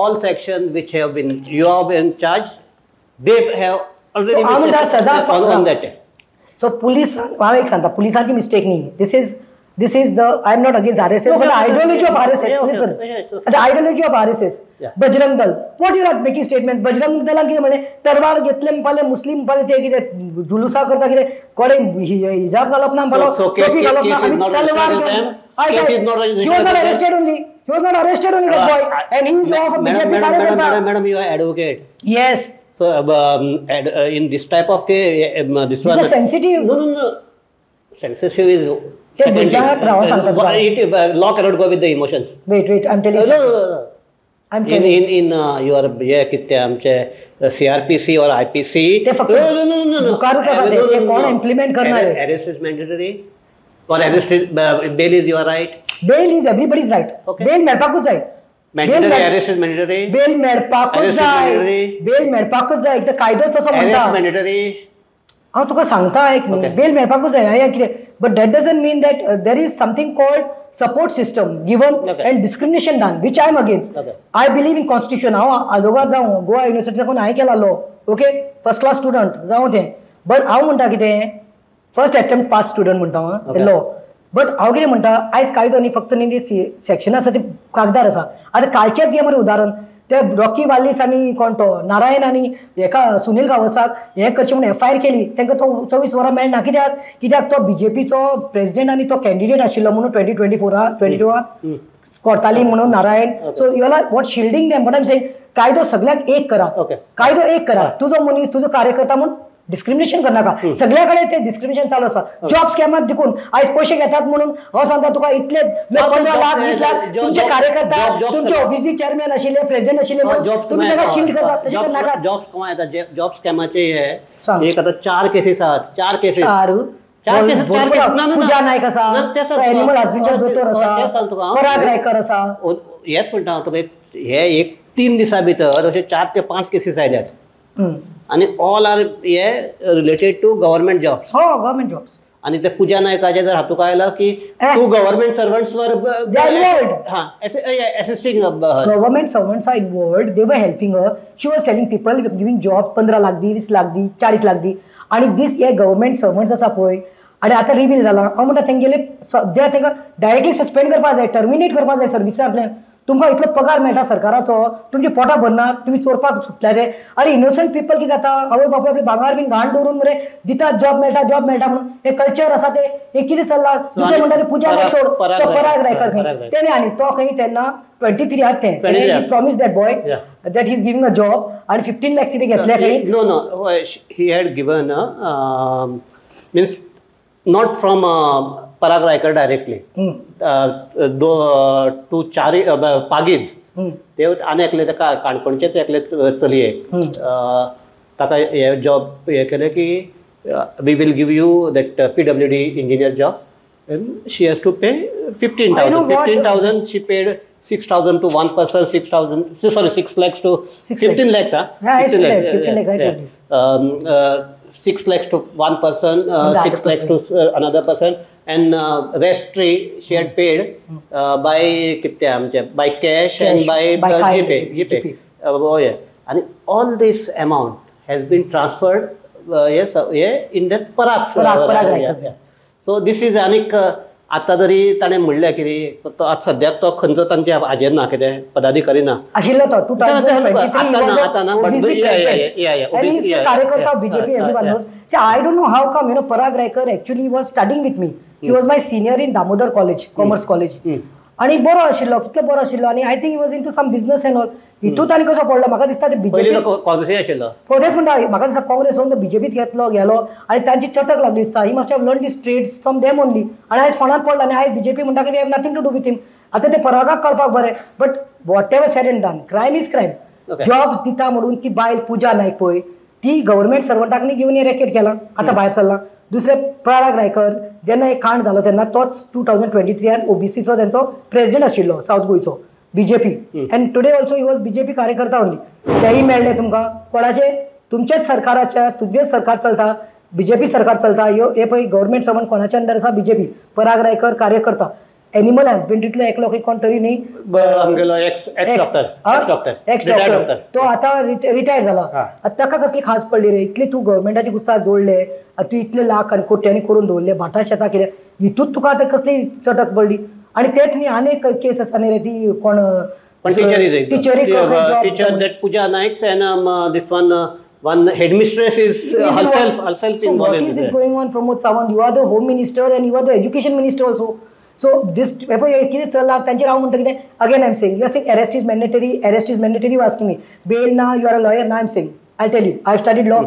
All sections which have been you have been charged, they have already been on that. So police हांव एक सांगता पुलिसांची mistake न्ही. दिस is this is the, I am not against RSS, but the ideology of RSS, listen, the ideology of RSS, Bajrang Dal, what you are making statements, Bajrang Dal कितें म्हणे तरवार घेतले म्हणपाले मुस्लिम पाले ते कितें जुलुसा करता कितें कोणे हिजाब घालप ना म्हणपालो टोपी घालप ना आमी तलवार he was not arrested only, he was not arrested only, that boy, and he is of a BJP कार्यकर्ता. Madam, you are advocate. Yes. So in this type of case, this was a sensitive. No. Sensitive is secondary. Law cannot go with the emotions. Wait, I'm telling you. No. I'm telling in your किती आमचे CRPC or IPC. ते फक्त दुकारूच असतात ते कोण implement करणार आहे. Arrest is mandatory. Or arrest is bail is your right. Bail is everybody's right. Okay. Bail मेळपाकूच जाय. Mandatory arrest is mandatory. Bail मेळपाकूच जाय. Bail मेळपाकूच जाय. ते कायदोच तसो म्हणटा. Arrest mandatory. हांव तुका सांगता ऐक न्ही बेल मेळपाकूच जाय हें कितें but that doesn't mean that there is something called support system given end discrimination done which I am against I believe in constitution हांव आदोगाद जावं गोवा युनिवर्सिटी साकून हांवें केला law okay first class student जावं तें बट हांव म्हणटा कितें फर्स्ट अटेम्प्ट पास स्टुडंट म्हणटा हांव लॉ बट हांव कितें म्हणटा आयज कायदो न्ही फक्त न्ही सेक्शन आसा ते कागदार आसा आतां कालचेंच हें मरे उदाहरण ते रॉकी वालिस आनी कोण तो नारायण आनी हेका सुनील गावसाक हें करचें म्हणून FIR केली तांकां तो 24 वरां मेळना कित्याक तो BJPचो प्रेसिडेंट आनी तो कॅन्डिडेट आशिल्लो म्हणून 2022 करताली म्हणून Narayan so you are what shielding them but I am saying कायदो सगळ्याक एक करा कायदो एक करा तुजो मनीस तुजो कार्यकर्ता म्हणून डिस्क्रिमिनेशन करनाका सगळ्याकडे ते डिस्क्रिमिनेशन चालू आसा जॉब स्कॅमात देखून आयज पयशे घेतात म्हणून हांव सांगता तुका इतले 15 लाख 20 लाख तुमचे कार्यकर्ता तुमचे ऑफिसी चेअरमॅन आशिल्ले प्रेसिडेंट आशिल्ले तुमी ताका शिल्ड करतात तशें करनाका जॉब कमाय येता जॉब स्कॅमाचे हे एक आता 4 केसीस आहात 4 केसीस पूजा नायक आसा एनिमल हजबंडरी दोतोर आसा पराग रायकर आसा हेच म्हणटा हांव तुका हे एक 3 दिसा भितर अशे 4 ते 5 केसीस आयल्यात आणि ऑल आर हे रिलेटेड टू गव्हर्नमेंट जॉब्स हो गव्हर्नमेंट जॉब्स आणि ते पूजा नायकाचे जर हातूक आयला की to government servants were assisting government servants are involved they were helping her she was telling people giving job 15 lakh दी 20 लाख दी 40 लाख दी आणि दिस हे गव्हर्नमेंट सर्वंट्स आसा पळय आणि आता रिवील जाला हांव म्हणटा तेंगेले सद्या तांकां डायरेक्टली सस्पेंड करपाक जाय टर्मिनेट करपाक जाय सर्विसांतल्यान तुमकां इतलो पगार मेळटा सरकाराचो तुमची पोटां भरना तुमी चोरपाक सुटल्यारे अरे इनोसंट पीपल कितें जाता आवय बापूय आपले भांगार बीन घाण दवरून मरे दितात जॉब मेळटा म्हणून हे कल्चर आसा ते हे कितें चल्लां दुसरें म्हणटा ते पूजा नायक सोड तो पराग रायकर खंय तेणे आनी तो खंय तेन्ना 23 आहात ते promise that boy that he is giving a job आणि 15 lakhs कितें घेतले खंय no he had given means not from Parag Raikar directly. टू चारी पागीज ते आनी एकले ते काणकोणचेच एकले चलयेक ताका हे जॉब हे केले की we will give you that PWD engineer job she has to pay 15,000 she paid 6,000 to one person 6 lakhs to 15 lakhs 6 lakhs to one person 6 lakhs to another person and rest she had paid by कितने आमचे by cash and by GPay and all this amount has been transferred in that Parag. So this is anik आता जरी ताणें म्हणलें कितें तो आतां सद्याक तो खंयचो तांचे हाजेर ना कितें पदाधिकारी ना आशिल्लो तो 2023 कार्यकर्ता BJP everyone knows. See, I don't know how come Parag Raikar actually was studying with me. He was my senior in Damodar College, Commerce College. आणि बरो आशिल्लो कितलो बरो आशिल्लो आणि I think he was into some business and all हितूंत आनी कसो पडलो म्हाका दिसता ते बीजेपी काँग्रेसी आशिल्लो तेच म्हणटा म्हाका दिसता काँग्रेस वचून बीजेपीत गेलो आणि तांची चटक लागली दिसता he must have learn these trades from them only आणि आयज फोंडात पडला आणि आयज बीजेपी म्हणटा की we have nothing to do with him आतां ते परागाक कळपाक बरें but whatever said and done crime is crime jobs दिता म्हणून ती बायल पूजा नायक पळय ती गव्हर्नमेंट सर्वंटाक न्ही घेवन रॅकेट केला आतां भायर सरला दुसरे पराग रायकर जेन्ना एक कांड जालो तेन्ना तोच 2023 OBCचो तेंचो प्रेसिडेंट आशिल्लो साऊथ गोयचो BJP and today also he was BJP कार्यकर्ता ओनली तेही मेळ्ळे तुमकां कोणाचे तुमचेच सरकाराच्या तुमचेच सरकार चलता BJP सरकार चलता हे पळय गव्हर्नमेंट सर्वंट कोणाच्या अंडर आसा BJP पराग रायकर कार्यकर्ता एनिमल हस्बेंड्रीतलो एकलो कोण तरी न्ही आमगेलो एक्स डॉक्टर तो आता रिटायर जाला. ताका कसली खास पडली रे, इतले तू गव्हर्मेंटाचे गुस्तार जोडले, तू इतले लाख आनी कोट्यांनी करून दवरले, भाटां शेतां केले, हितूच तुका आतां कसली चटक पडली. आणि तेच न्ही आनीक केस आसा न्ही रे, ती कोण teacher that Pooja Naik and this one headmistress is herself involved in this. What is this going on, Pramod Sawant? You are the home minister and you are the education minister also. So this किती चल्ला त्यांचे राव म्हणटा कितें. Again I'm saying, you are saying arrest is mandatory, you asking me. Bail na, you are a lawyer, now I'm saying, I'll tell you, I've studied law.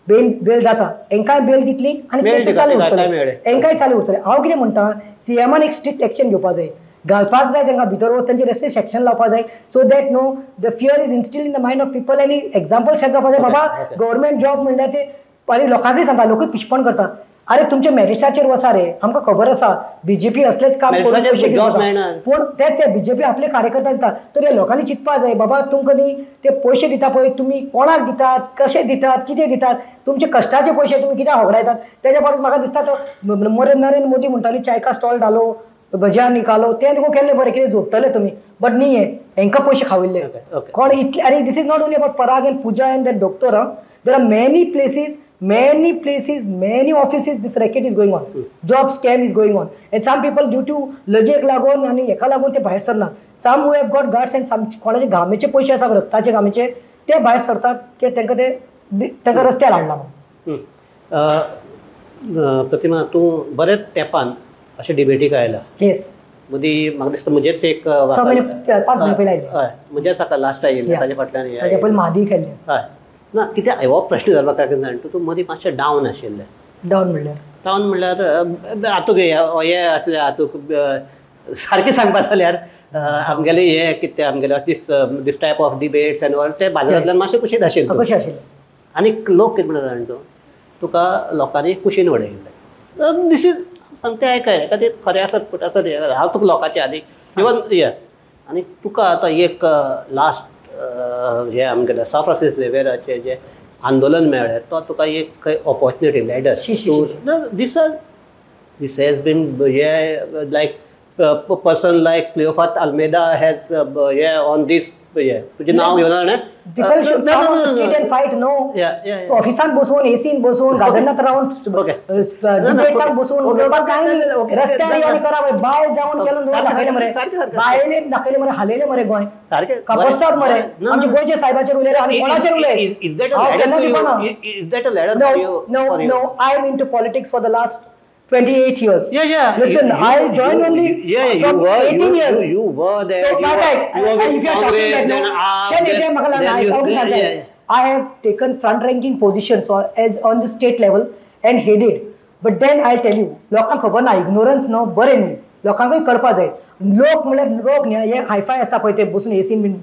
Bail जाता, एंकाय bell दितली आनी केस चालू उरतले, एंकाय चालू उरतले. हांव कितें म्हणटा, सीएमान एक स्ट्रिक्ट एक्शन घेवपाक जाय, घालपाक जाय तांकां भितर, तांचे रेस्ट्रिक्ट सेक्शन लावपाक जाय, so that no the fear is instilled in the mind of people. आनी एक्झाम्पल सेट जावपाक जाय, बाबा गव्हर्मेंट जॉब म्हणल्यार ते आनी लोकांकय सांगता, लोकूय पिशपण करता, अरे तुमच्या मेरिटाचेर वसा रे, आमकां खबर आसा बीजेपी असलेच काम करून, पूण ते बीजेपी आपले कार्यकर्ता दितात. तर हे लोकांनी चिंतपाक जाय, बाबा तुमकां न्ही ते पयशे दिता पळय, तुमी कोणाक दितात, कशे दितात, कितें दितात, तुमचे कश्टाचे पयशे तुमी कित्याक होगडायतात. तेज्या परस म्हाका दिसता तो नरेंद्र मोदी म्हणटाली चाय का स्टॉल डालो, भजिया निकालो, ते नको केल्ले बरें, कितें जोडटले तुमी, बट न्ही हे हेंकां पयशे खावयल्ले कोण इतले. आनी this is not only about Parag and Puja and that doctor. There are many places, many offices this racket is going on, job scam is going on, and some people due to लजेक लागून आनी हेका लागून ते भायर Sarna. Some who have got guts and some कोणाचे घामेचे पयशे आसा, रक्ताचे घामेचे, ते भायर सरतात की तांकां रस्त्यार हाडला. प्रतिमा, तूं बरेच तेंपान अशें डिबेटीक आयला. येस, मदीं म्हाका दिसता म्हजेच एक 5 महिने पयलीं आयले. हय, म्हजेच हाका लास्ट आयिल्लें, ताजे फाटल्यान ताजे पयलीं म्हादी केल्लें. हय ना, कित्याक हो प्रश्न जावपाक कारण जाणा, तूं मदीं मातशें डावन आशिल्लें. डावन म्हणल्यार हातूंक हे आसलें, हातूंक सारकें सांगपाक जाल्यार आमगेलें हें कितें आमगेलें this type of debates and all ते बाजारांतल्यान मातशें कुशीत आशिल्लें. कशें आशिल्लें आनी लोक कितें म्हणटा जाणा तूं, तुका लोकांनी कुशीन उडयल्लें. दीस इज सांगता आयकय का, ते खरें आसत खोटें आसत, हांव तुका लोकांचे आदी इवन हें. आनी तुका आतां एक लास्ट हे आमगेलें सा फ्रांसीस झेवियराचें जें आंदोलन मेळ्ळें, तो तुका एक खंय opportunity ladder. This has been he like person like Cleofas Almeida has he on this तुजें नांव घेवन जाणें. People should come on the street and fight, no? ऑफिसांत बसून, एसीन बसून, गार्डनात रावन, डिबेट्सांत बसून उलोवपाक कांय न्ही. रस्त्यार येवन करा, बायल जावन केलो दाखयलें मरे, बायलेन दाखयलें मरे, हालयलें मरे गोंय, कापस्तात मरे. आमचे गोंयचे सायबाचेर उलयले आनी कोणाचेर उलय. No, I am into politics for the last 28 years. Listen, I joined only from 18 years. You were there. So, and if you are talking like that, I have taken front-ranking positions as on the state level and headed. But then I'll tell you, लोकांक खबर ना, ignorance no बरें न्ही, लोकांकूय कळपाक जाय. लोक म्हणल्यार लोक न्ही, हे हायफाय आसता पळय ते बसून एसीन बीन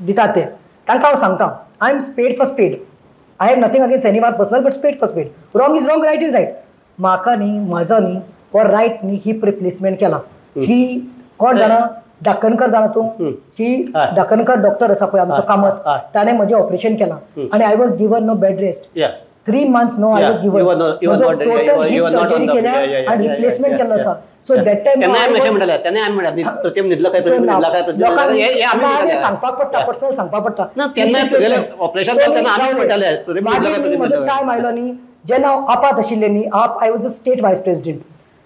दितात ते, तांकां हांव सांगता, I am spade for spade. I have nothing against anyone personal, but spade for spade. Wrong is wrong, right is right. म्हाका न्ही, म्हजो न्ही, वो रायट न्ही, हिप रिप्लेसमेंट केला. ही कोण जाणा, दाकनकर जाणा तूं, ही दाकनकर डॉक्टर आसा पळय आमचो कामत, ताणें म्हजें ऑपरेशन केलां आनी I was given no bed rest. 3 months no I was given. म्हजो टोटल हिप सर्जरी केल्या आनी रिप्लेसमेंट केल्लो आसा. सो दॅट टायम सांगपाक पडटा, पर्सनल सांगपाक पडटा. म्हजो टायम आयलो न्ही, जेन्ना हांव आपात आशिल्लें न्ही, आय वॉज अ स्टेट वायस प्रेसिडेंट,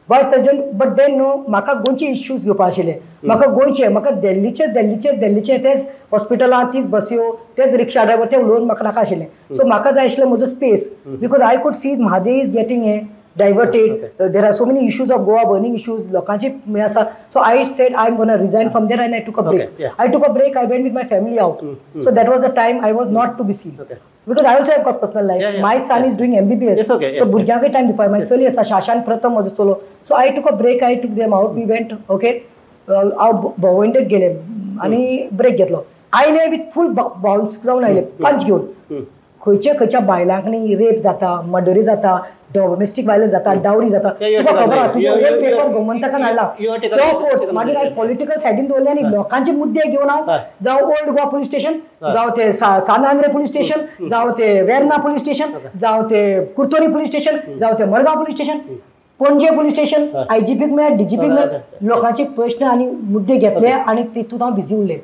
बट देन न्हू म्हाका गोंयचे इश्यूज घेवपा आशिल्ले. म्हाका गोंयचे, म्हाका दिल्लीचे तेच हॉस्पिटलां, तीच बस्यो, तेच रिक्षा ड्रायव्हर, ते उलोवन म्हाका नाका आशिल्लें. सो म्हाका जाय आशिल्लें म्हजो space, because I could see Mhadei is getting हे diverted. There are so many issues of Goa, burning issues, लोकांचे हे आसा. So I said I'm going to resign from there and I took a break. I took a break, I went with my family out. So that was the time I was not to be seen. Because I also have got personal life. My son is doing MBBS. So भुरग्यांक time दिवपाक मागीर चली आसा, शाशान प्रथम म्हजो चलो. So I took a break, I took them out, we went, okay. हांव भोंवडेक गेले आनी ब्रेक घेतलो. आयले विथ फूल बाउन्स ग्राउंड आयले, पंच घेवन. खंयच्या बायलांक न्ही रेप जाता, मर्डरी जाता, डोमेस्टीक वायलन्स जाता, डावरी जाता, तुका खबर आहा. तुजो एक पेपर गोमंतकान हाडला, तो फोर्स मागीर हांवें पॉलिटिकल सायडीन दवरले आनी लोकांचे मुद्दे घेवन हांव जावं ओल्ड गोवा पुलीस स्टेशन, जावं ते सानांद्रे पुलीस स्टेशन, जावं ते वेर्ना पुलीस स्टेशन, जावं ते कुर्तोरी पुलीस स्टेशन, जावं ते मडगांव पुलीस स्टेशन, पणजे पोलीस स्टेशन IGPक मेळ्ळें DGPक मेळ्ळें लोकांचे प्रश्न आनी मुद्दे घेतले आनी तितूंत हांव बिजी उरलें.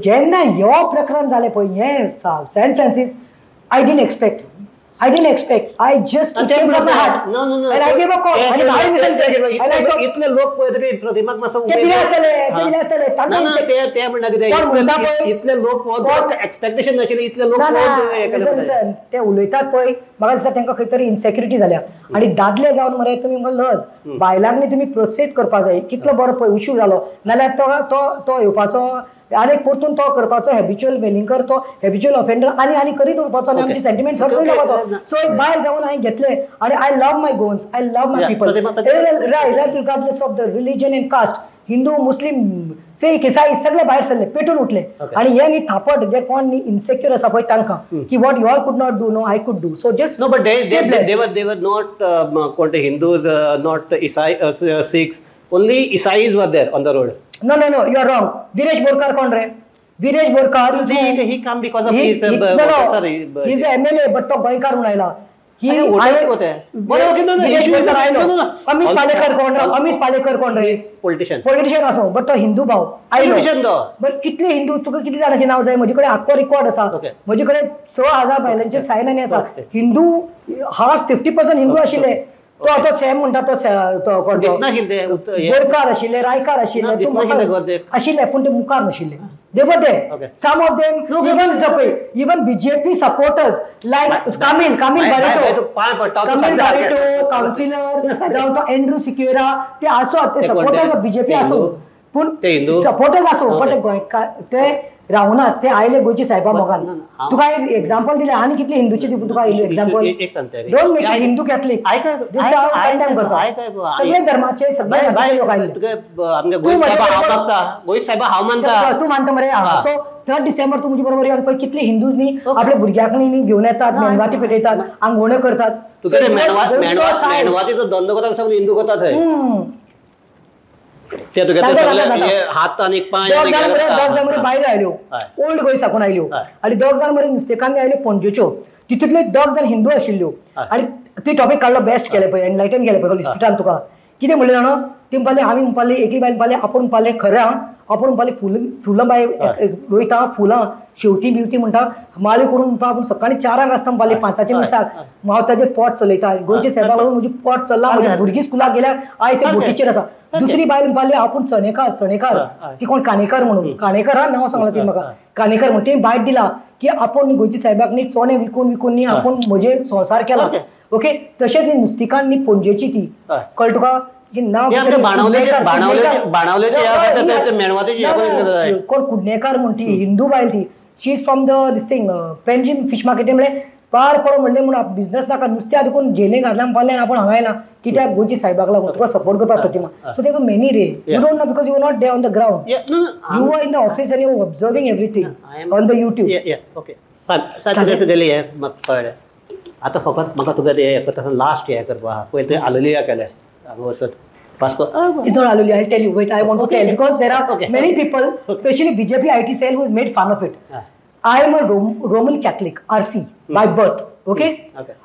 जेन्ना ह्यो प्रकरण जालें पळय हें saint Francis I didn't expect. I just it came from my heart. No. And I gave a call. And I said, इतले लोक पळय तरी प्रतिमाक मातसो ते बिले आसतले. ते म्हणटा कितें इतले लोक पळोवन एक्सपेक्टेशन नाशिल्लें इतले लोक लसन ते उलयतात पळय म्हाका दिसता तांकां खंय तरी इन्सेक्युरिटी जाल्या आनी दादले जावन मरे तुमी म्हाका लज बायलांनी तुमी प्रोत्सेत करपा जाय कितलो बरो पळय इश्यू जालो नाल्यार तो येवपाचो आनी परतून तो करपाचो हॅबिच्युअल वेलिंगर तो हॅबिच्युअल ऑफेंडर आनी करीत उरपाचो आनी आमची सेंटिमेंट हर्ट करून जावपाचो. सो एक बायल जावन हांवें घेतले आनी I love my Goans I love my people right regardless of the religion and caste Hindu Muslim Sikh इसाई सगळे भायर सरले पेटून उठले आनी हे न्ही थापट जे कोण न्ही इन्सेक्युअर आसा पळय तांकां की what you all could not do no I could do so just no but they were not कोणते हिंदूज नॉट इसाई सिख्स ओनली इसाईज were there on the road. No, you are wrong. Viresh Borkar कौन रे? Viresh Borkar is he come because of his he's a MLA but तो गोंयकार म्हणून आयला. विरेश बोरकार आयलो. अमित पालेकर कोण रे? पॉलिटिशियन असो बट तो हिंदू भाव आयलो. बट कितले हिंदू तुका कितले जाणांचे नाव जाय म्हजे कडेन आख्खो रिकॉर्ड आसा म्हजे कडेन 6,000 बायलांचे सायन आनी आसा. हिंदू हाफ 50% हिंदू आशिल्ले तो सॅम म्हणटा तो बोरकार आशिल्ले रायकार आशिल्ले पूण ते मुखार नाशिल्ले. They were there. Some of them even BJP supporters like Kamil Barreto, councillor जावन तो एंड्रू सिक्वेरा ते आसोत ते सपोर्टर्स ऑफ BJP आसो पूण सपोर्टर्स आसो बट ते रावनात ते आयले गोंयची सायबा मोगान. तुका एक एक्झाम्पल दिले आनी कितले हिंदूचे तुका example don't make Hindu Catholic सगळे धर्माचे सगळे लोक आयले. तू मानता मरे. सो 3 डिसेंबर तू म्हजे बरोबर येवन पळय कितले हिंदूज न्ही आपल्या भुरग्यांक न्ही घेवन येतात मेणवाती पेटयतात आंगवण्यो करतात. मेणवातीचो धंदो करतात सगळे हिंदू करतात थंय ते तुगे हात आनी पांय दोग जाण मरे भायर आयल्यो ओल्ड गोंय साकून आयल्यो आनी दोग जाण मरे मिस्टेकांनी आयल्यो पणजेच्यो तितूंतले दोग जाण हिंदू आशिल्ल्यो आनी ती टॉपीक काडलो बेस्ट केले पळय एनलायटन केले पळय लिस्पिटान तुका कितें म्हणलें जाणो ती म्हणपाली आमी म्हणपाली एकली बायल म्हणपाली आपूण म्हणपाले खरें आपूण म्हणपाली फुलां बाय रोयता फुलां शेवती बिवती म्हणटा माळी करून म्हणटा आपूण सकाळी 4 आसता म्हणपाली 5च्या मिसाक हांव ताजेर पोट चलयता गोंयचे सायबा लागून म्हजी पोट चल्ला म्हजी भुरगीं स्कुलाक गेल्या आयज ते बोटीचेर आसा. दुसरी बायल म्हणपाली आपूण चणेकार ती कोण काणेकार म्हणून काणेकार नांव सांगलां ती म्हाका काणेकार म्हणून ती बायट दिला की आपूण गोंयच्या सायबाक न्ही चणे विकून न्ही आपूण म्हजे संवसार केला. ओके तशेंच न्ही नुस्तिकान न्ही पणजेची ती कळ्ळें तुका कोण कुडणेकार म्हण ती हिंदू बायल ती she is from the this thing Panjim fish market म्हणलें पार पडो म्हणलें म्हणून बिझनेस नाका नुस्त्या देखून जेलें घातल्या पावलें आपूण हांगा येयला कित्याक गोंयची सायबाक लागून तुका सपोर्ट करपाक प्रतिमा. सो देव मेनी रे you don't know because you are not there on the ground you are in the office and you observing everything on the YouTube. Okay कळ्ळें आतां फकत म्हाका तुका ते लास्ट हें करपा पयलीं ते आलुलिया केलें It's not Aluli, I'll tell you. Wait, I want to tell because there are many people, especially BJP IT cell, who has made fun of it. I am a Roman Catholic, RC, by birth. Okay?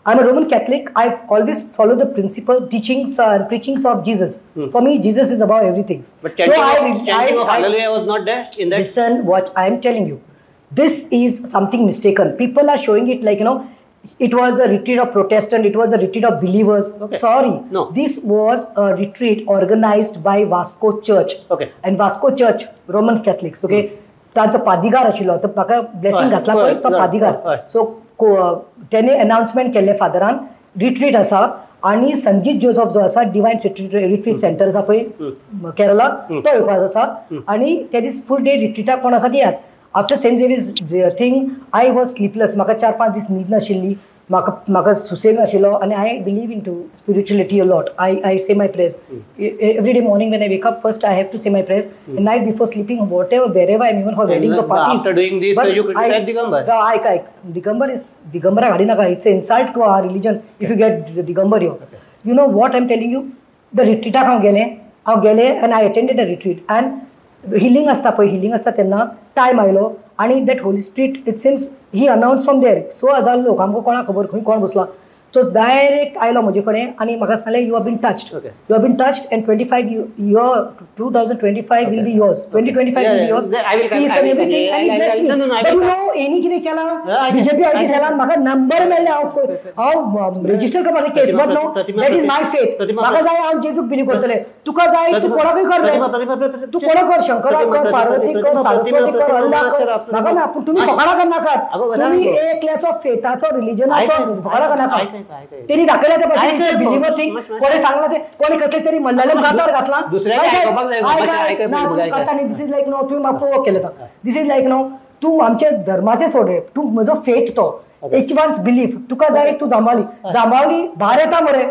I'm a Roman Catholic. I've always followed the principal teachings and preachings of Jesus. For me, Jesus is above everything. But chanting of Hallelujah was not there in that? Listen, what I am telling you. This is something mistaken. People are showing it like, it was a retreat of Protestant, it was a retreat of believers. Sorry. No. This was a retreat organized by Vasco Church. And Vasco Church, Roman Catholics. तांचो पादिगार आशिल्लो तो म्हाका blessing घातला पळय तो पादिगार. So तेणे announcement केल्ले फादरान retreat आसा आनी संजीत जोसफ जो आसा डिवायन रिट्रीट सेंटर आसा पळय केरला तो येवपाचो आसा आनी ते दीस फूल डे रिट्रीटाक कोण आसा ती after Saint Xavier's thing I was sleepless म्हाका 4-5 दीस न्हीद नाशिल्ली म्हाका सुसेग नाशिल्लो आनी I believe in to spirituality a lot I say my prayers every day morning when I wake up first I have to say my prayers night before sleeping whatever wherever I am even for weddings of parties after doing this you criticise Digambar दिगंबरा घाडी नाका it's insult to our religion if you get Digambar you know what I am telling you the रिट्रीटाक हांव गेलें and I attended the retreat and healing आसता पळय healing आसता तेन्ना टायम आयलो आनी that Holy Spirit it seems he announce from there 100,000 लोक आमकां कोणाक खबर खंय कोण बसला तो डायरेक्ट आयलो म्हजे कडेन आनी म्हाका सांगलें you have been touched Okay. You have been touched and 25 year 2025 will be yours 2025 will be yours I will come. Peace and everything and he blessed me No, I but you will know any कितें केलां I can- BJP I IT can- सेलान म्हाका number मेळ्ळे हांव register करपाचें case but no that is my faith म्हाका जाय हांव जेजूक बिलीव करतलें तुका जाय तूं कोणाकूय कर रे तूं कोणाक कर शंकराक कर पार्वती कर सारस्वती कर अल्ला कर म्हाका ना पूण तुमी फकाणां करनाकात तुमी एकल्याचो फेथाचो रिलिजनाचो फकाणां करनाकात तेणी दाखयल्या त्या भाशेन बिलिव्हर थिंग कोणी सांगला ते कोणी कसले तरी मल्याळम गातार घातला दिस इज लायक नो तुम्ही म्हाका प्रोवोक केलें दिस इज लायक नो तूं आमचे धर्माचे सोड रे तूं म्हजो फेथ तो एच वन्स बिलीफ तुका जाय तूं जांबावली भायर येता मरे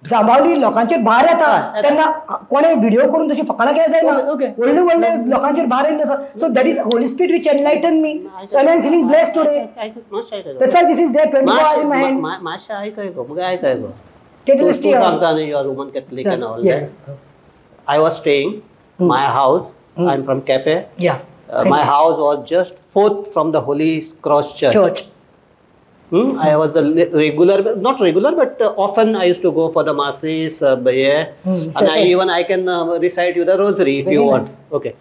जांबावली लोकांचेर भायर येता तेन्ना कोणे व्हिडिओ करून तशी फकाणां केल्या जायना व्हडले व्हडले लोकांचेर भायर येयल्ले आसा so that is Holy Spirit which enlighten me so I am feeling blessed today that's why this is there 24 hours in my hand मातशें आयकय गो मगे आयकय गो Totally stay on. Sometimes you are Roman Catholic and all Yeah. that. I was staying my house. I'm from Cape. Yeah. My house was just 4th from the Holy Cross Church. I was the regular, not regular, but often I used to go for the masses. And I can recite you the rosary if Very you nice. want. Okay.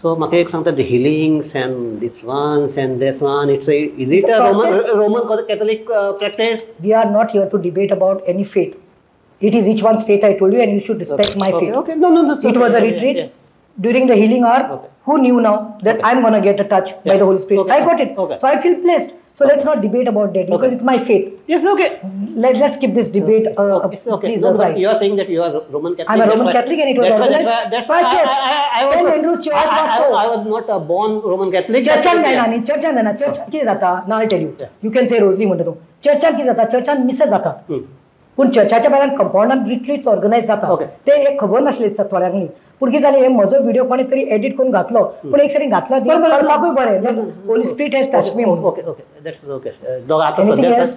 So, म्हाका एक सांगता the healings and this ones and this one. Is it It's a process. Roman Catholic practice? We are not here to debate about any faith. It is each one's faith, I told you, and you should respect my faith. Okay. No. It was a retreat. Yeah. During the healing hour, who knew now that I'm going to get a touch by the Holy Spirit? I got it. Okay. So I feel blessed. So let's not debate about that because it's my faith. Yes, okay. Let's keep this debate It's okay. please No, aside. but you are saying that you are Roman Catholic. I'm a Roman Catholic and it was organized by church. St. Andrew's Church, Moscow. I was not a born Roman Catholic. चर्चान जायना न्ही चर्चान जायना church कितें जाता ना I tell you can say rosary म्हणटा तूं चर्चान कितें जाता चर्चान मिसेस जाता पूण चर्चाच्या भायल्यान कंपाउंडान रिट्रीट्स ऑर्गनायज जाता ते एक खबर नासले थोड्यांक पूण कितें जालें हे म्हजो व्हिडिओ कोणी तरी एडिट करून घातलो पूण एक सायडीन घातलो कळपाकूय बरें Holy spirit has touched me okay that's okay दोग आतां Anything सध्या else?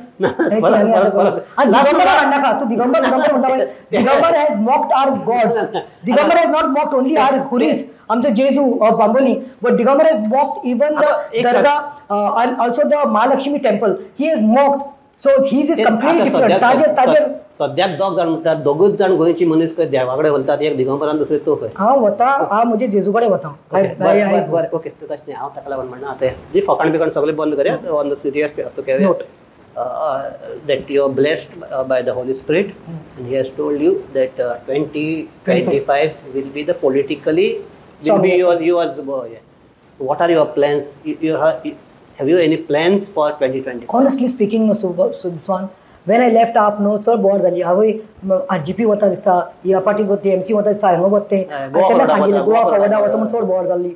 दिगंबर म्हणनाका तू दिगंबर म्हणटा Digambar has mocked our gods Digambar has not mocked only our हुरीस आमचे जेजू of Bambolim but Digambar has mocked even the dargah also the Mahalakshmi temple he has mocked so he is completely different ताजेर सद्याक दोग जाण म्हणटात दोगूच जाण गोंयची मनीस खंय देवाकडे वलतात एक दिगंबरान दुसरे तूं खंय हांव वता हांव म्हजे जेजू कडेन वता ओके तशें न्ही हांव ताका लागून म्हणना आतां जी फकाण बिकाण सगळें बंद करया on the serious that you are blessed by the Holy Spirit and he has told you that 2025 will be the politically will be yours. What are your plans? Have you any plans for 2020? Honestly speaking, no, so this one, when I left up, no, so bored झाली हांव RGP वता दिसता ह्या party वते MC वता दिसता हांगा वते तेन्ना सांगिल्लें गोवा फॉरवर्डा वता म्हूण चड बोर जाल्ली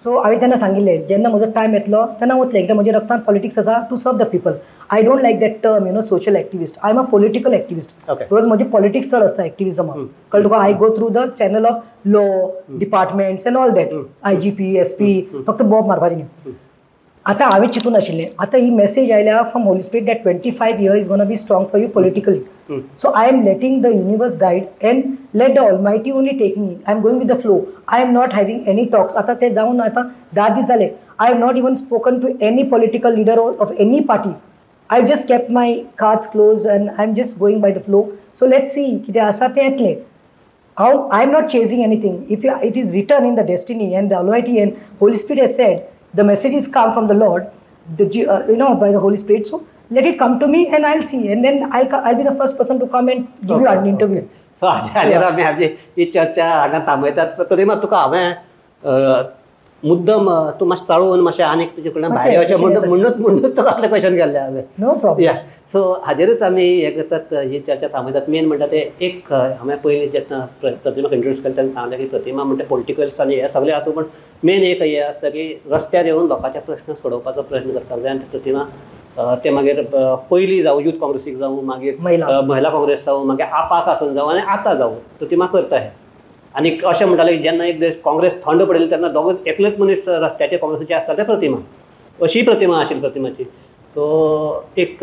सो हांवें तेन्ना सांगिल्लें जेन्ना म्हजो टायम येतलो तेन्ना वतलें एकदां म्हज्या रक्तांत पॉलिटिक्स आसा to serve the people I don't like that term you know social activist I am a political activist because म्हजी पॉलिटिक्स चड आसता एक्टिविजमाक कळ्ळें तुका I go through the channel of law departments and all that IGP SP फक्त बॉब मारपाची न्ही आतां हांवें चिंतून आशिल्लें आतां ही मेसेज आयल्या from Holy Spirit that 25 years is gonna be strong for you politically so I am letting the universe guide and let the almighty only take me I am going with the flow I am not having any talks आतां ते जावन आतां 10 दीस जाले I have not even spoken to any political leader of any party I have just kept my cards close and I am just going by the flow so let's see कितें आसा तें येतलें हांव I am not chasing anything if it is return in the destiny end the ऑलमायटी end Holy spirit has sed the messages come from the Lord, by the Holy Spirit. So let it come to me, and I'll see, and then I'll be the first person to come and give you an interview. So आमी ही चर्चा हांगा थांबयतात तरी मात तुका हांवें मुद्दम तूं मातशें चाळून मातशें आनीक तुजे कडल्यान भायर येवचें म्हणूनच तुका असले क्वेश्चन केल्ले हांवें नो प्रॉब्लेम सो हाजेरूच आमी हे करतात ही चर्चा थांबयतात मेन म्हणटा ते एक हांवें पयलीं जेन्ना प्रतिमाक इंट्रोड्यूस केलें तेन्ना सांगलें की प्रतिमा म्हणटा पॉलिटिकल्स आनी हे सगळें आसूं पण मेन एक हे आसता की रस्त्यार येवन लोकांचे प्रश्न सोडोवपाचो प्रयत्न करपाक जाय आनी प्रतिमा ते मागीर पयलीं जावं यूथ काँग्रेसीक जावं मागीर महिला काँग्रेस जावं मागीर आपाक आसून जावं आनी आतां जावं प्रतिमा करता हे आनी अशें म्हणटाले जेन्ना एक दीस काँग्रेस थंड पडली तेन्ना दोगूच एकलेच मनीस रस्त्याचे काँग्रेसीचे आसता ते प्रतिमा अशी प्रतिमा आशिल्ली प्रतिमाची सो एक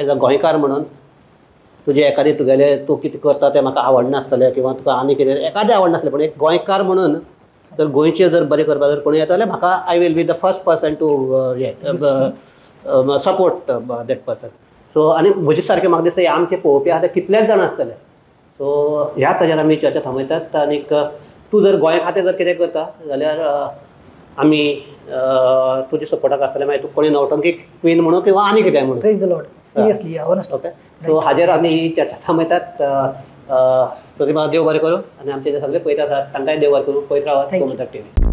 एज अ गोंयकार म्हणून तुजें एखादें तुगेलें तूं कितें करता तें म्हाका आवडनासतलें किंवा तुका आनी कितें एखादें आवडनासलें पूण एक गोंयकार म्हणून जर गोंयचें जर बरें करपाक जर कोणी येता जाल्यार म्हाका I will be the first person to support that person so आनी म्हजे सारके म्हाका दिसता हे आमचे पळोवपी आहा ते कितलेच जाण आसतले. सो ह्या ताजेर आमी चर्चा थांबयतात. आनीक तूं जर गोंया खातीर जर कितें करता जाल्यार आमी तुज्या सपोर्टाक आसतले. मागीर तूं कोणी नवटंकी क्वीन म्हणूं किंवा आनी कितें म्हणून. Praise the Lord. Seriously honestly. Okay. So हाजेर आमी ही चर्चा थांबयतात. सो म्हाका देव बरें करूं. आनी आमचे जे सगळे पळयता आसात तांकांय देव बरें करूं. पळयत रावात गोमंतक टीव्ही.